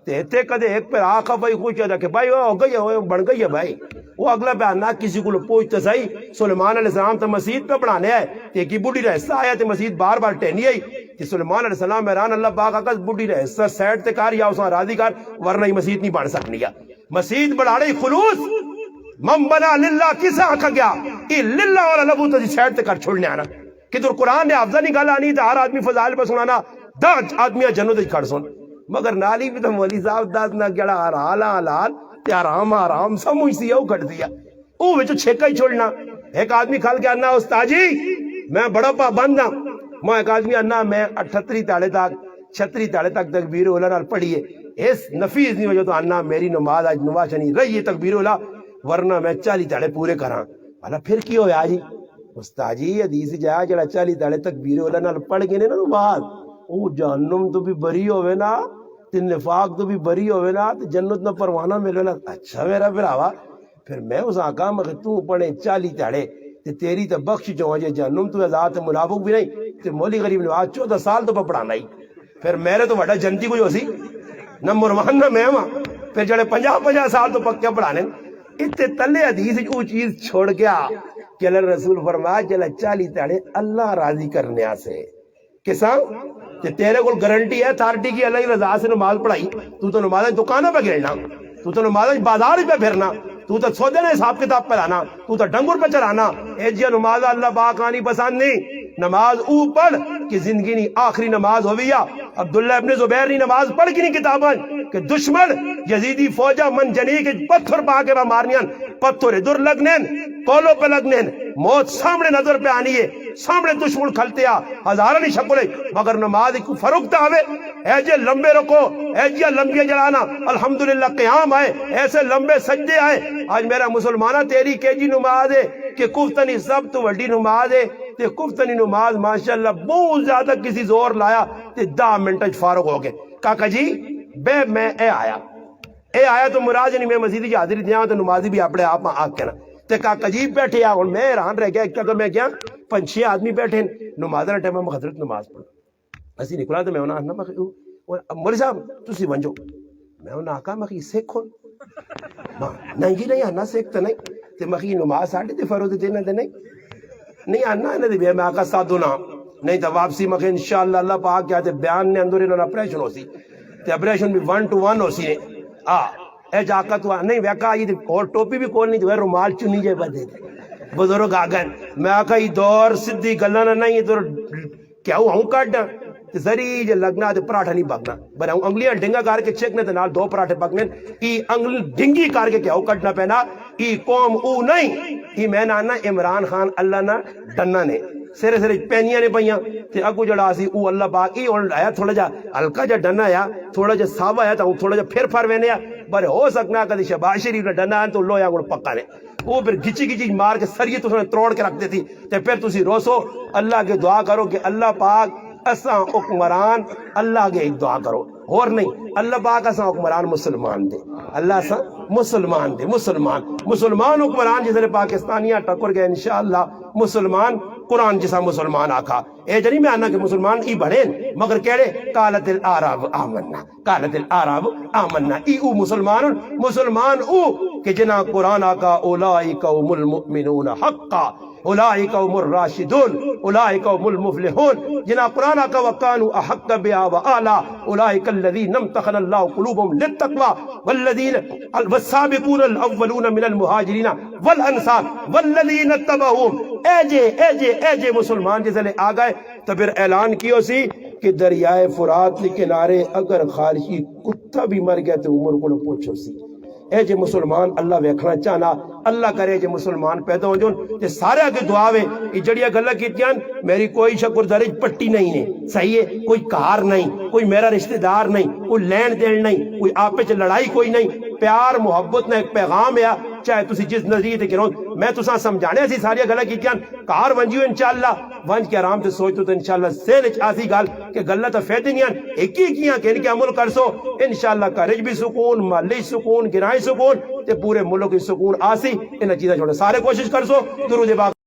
تے کدے ایک پر آخا بھائی خوش ادا کہ بھائی ہو گئی ہے بڑھ گئی ہے بھائی. وہ اگلا بیان نہ کسی کو پوچھتا صحیح سلیمان علیہ السلام تو مسجد پہ بڑھانے آئے تے کی بڑھی رہ حصہ آیا تے مسجد بار بار ٹہنی آئی کہ سلیمان علیہ السلام میران اللہ پاک آکا بڑھی رہ حصہ سیٹ تے کار یا اساں راضی کر ورنہ ہی مسجد نہیں بڑھ سکنی ہے. مسجد بڑھاڑے خلوص من بنا للہ کسا آکھا گیا ای للہ والا لبو تو سیٹ تے کر چھوڑنے آنا کہ در قرآن نے حافظہ نہیں گالا نہیں تھا ہر آدمی فضائل پہ سنانا دا آدمیاں جنوں دے کھڑ سن مگر نالی بھی تو مولی صاحب داد نہ گڑا حلال حلال تے حرام حرام سمجھ سی او کٹ دیا او وچ چھکا ہی چھوڑنا. ایک آدمی کھل کے انا استاد جی میں بڑا پابند ہوں میں ایک آدمی انا میں 38 تاڑے تک 36 تاڑے تک تکبیر اولا نال پڑھیے اس نفیس نہیں وجہ تو انا میری نماز آج نواز نہیں رہی ہے تکبیر اولا ورنہ میں 40 تاڑے پورے کراں. والا پھر کی ہویا جی استاد جی حدیث جا جڑا 40 تاڑے تکبیر اولا نال پڑھ کے نا نماز او جہنم تو بھی بری ہوئے نا تے نفاق تو بھی بری ہوئے نا تے جنت نہ پروانہ ملے نا. اچھا میرا بھراوا پھر میں اس آقا مگر تو پڑھے 40 تاڑے تے تیری تے بخش جو ہے جہنم تو ذات منافق بھی نہیں تے مولی غریب نواز 14 سال تو پڑھانا ہی پھر میرے تو بڑا جنتی کوئی ہو سی نہ مرمان نہ میں ہاں پھر جڑے 50 سال تو پکے پڑھانے اتنے تلے حدیث وہ چیز چھوڑ گیا کہ اللہ رسول فرمایا چلا 40 تاڑے اللہ راضی کرنے سے کساں کہ تیرے کو گارنٹی ہے اتھارٹی کی اللہ کی رضا سے نماز پڑھائی تو نماز دکانوں پہ گرنا تو نماز بازار پہ پھرنا تو سودے نے حساب کتاب پہ لانا تو ڈنگر پہ چلانا اے جی نماز اللہ پاک آنی پسند نہیں. نماز اوپر کی زندگی نی آخری نماز ہویا. عبداللہ ابن زبیر نی نماز پڑھ کی نہیں کتاباں کہ دشمن یزیدی فوجہ من جنی کے پتھر پا کے مارنیان پتھر ادھر لگنین کولوں پہ لگنین موت سامنے نظر پہ آنی ہے سامنے دشمن کھلتے آ ہزارہ نہیں شکلے مگر نماز کو فروخت آوے اے جے لمبے رکو اے جے لمبی جلانا الحمدللہ قیام آئے ایسے لمبے سجدے آئے. آج میرا مسلمانہ تیری کیجی نماز ہے کہ کفتنی سب تو وڈی نماز ہے تے کفتنی نماز ماشاءاللہ بہت زیادہ کسی زور لایا تے 10 منٹ فارغ ہو گئے. کاکا جی بے میں اے آیا تو مراد نہیں میں مسجد کی حاضری دیاں تو نمازی بھی اپنے آپ آ کے نا تے کاکا جی بیٹھے آ ہن میں حیران رہ گیا کہ میں کیا 5-6 آدمی بیٹھے نماز دا ٹائم میں حضرت نماز پڑھ اسی نکلا تو میں انہاں نا مولوی صاحب تسی ونجو میں انہاں آکھا میں سکھ ہوں نہیں جی نہیں آنا سکھ نہیں تے میں نماز ساڈے تے فرض دینا تے نہیں آنا انہاں دے میں آکھا سادو نا نہیں تو واپسی میں انشاءاللہ اللہ پاک کیا تے بیان نے اندر انہاں آپریشن ہو سی تے آپریشن بھی 1 to 1 ہو سی اے جاکا تو نہیں ویکا یہ اور ٹوپی بھی کول نہیں جو ہے رومال چنی جے بدے بزرگ آ گئے میں آکھا یہ دور سدھی گلاں نہیں ادھر کیا ہوں کڈ زری جے لگنا تے پراٹھا نہیں پکنا بر انگلیاں ڈنگا کر کے چیکنے تے نال 2 پراٹھے پکنے ای انگل ڈنگی کر کے کیا کڈنا پینا ای قوم او نہیں ای میں نانا عمران خان اللہ نہ ڈنا نے سرے پینیاں نے پئیاں تے اگو جڑا سی او اللہ پاک ای ہن آیا تھوڑا جا ہلکا جا ڈنا آیا تھوڑا جا صاحب آیا تا تھوڑا جا پھر وینے پر ہو سکنا کدی شباز شریف ڈنا تو لویا گڑ پکا نے وہ پھر گچی مار کے سریے تو توڑ کے رکھ دیتی تے پھر تسی روسو اللہ کے دعا کرو کہ اللہ پاک اساں حکمران اللہ کے دعا کرو اور نہیں اللہ پاک اساں حکمران مسلمان دے اللہ اساں مسلمان دے مسلمان حکمران جس نے پاکستانیاں ٹکر گئے انشاءاللہ مسلمان قرآن جسا مسلمان آکھا اے جنی میں آنا کہ مسلمان ای بڑھیں مگر کہڑے قالت العرب آمنا ای او مسلمان او کہ جنا قرآن آکھا اولئک هم المؤمنون حقا اولئک هم الراشدون اولئک هم المفلحون جنا قرآن آکھا وکانوا احق بها واعلی اولئک الذین امتحن اللہ قلوبهم للتقوى والذین والسابقون الاولون من المہاجرین والانصار والذین اتبعوهم اے جے مسلمان جس لے آ گئے تو پھر اعلان کیو سی کہ دریائے فرات کے کنارے اگر خارشی کتا بھی مر گیا تو عمر کو پوچھو سی اے جے مسلمان اللہ ویکھنا چاہنا اللہ کرے جے مسلمان پیدا ہو جون تے سارے اگے دعا وے یہ جڑیاں گلاں کیتیاں میری کوئی شکردرہ پٹی نہیں ہے صحیح ہے کوئی کار نہیں کوئی میرا رشتہ دار نہیں کوئی لین دین نہیں کوئی آپے چ لڑائی کوئی نہیں پیار محبت نہ ایک پیغام ہے چاہے تسی جس نظریے تے کرو میں تساں سمجھانے اسی ساری گلاں کیتیاں کار ونجیو انشاءاللہ ونج کے آرام تے سوچو تو انشاءاللہ ذہن وچ آسی گل کہ گلاں تے فائدے نہیں ایک ہی کیاں کہ ان کے عمل کرسو انشاءاللہ گھر بھی سکون محلے سکون گرائیں سکون تے پورے ملک سکون آسی ان چیزاں چھوڑے سارے کوشش کرسو درود پاک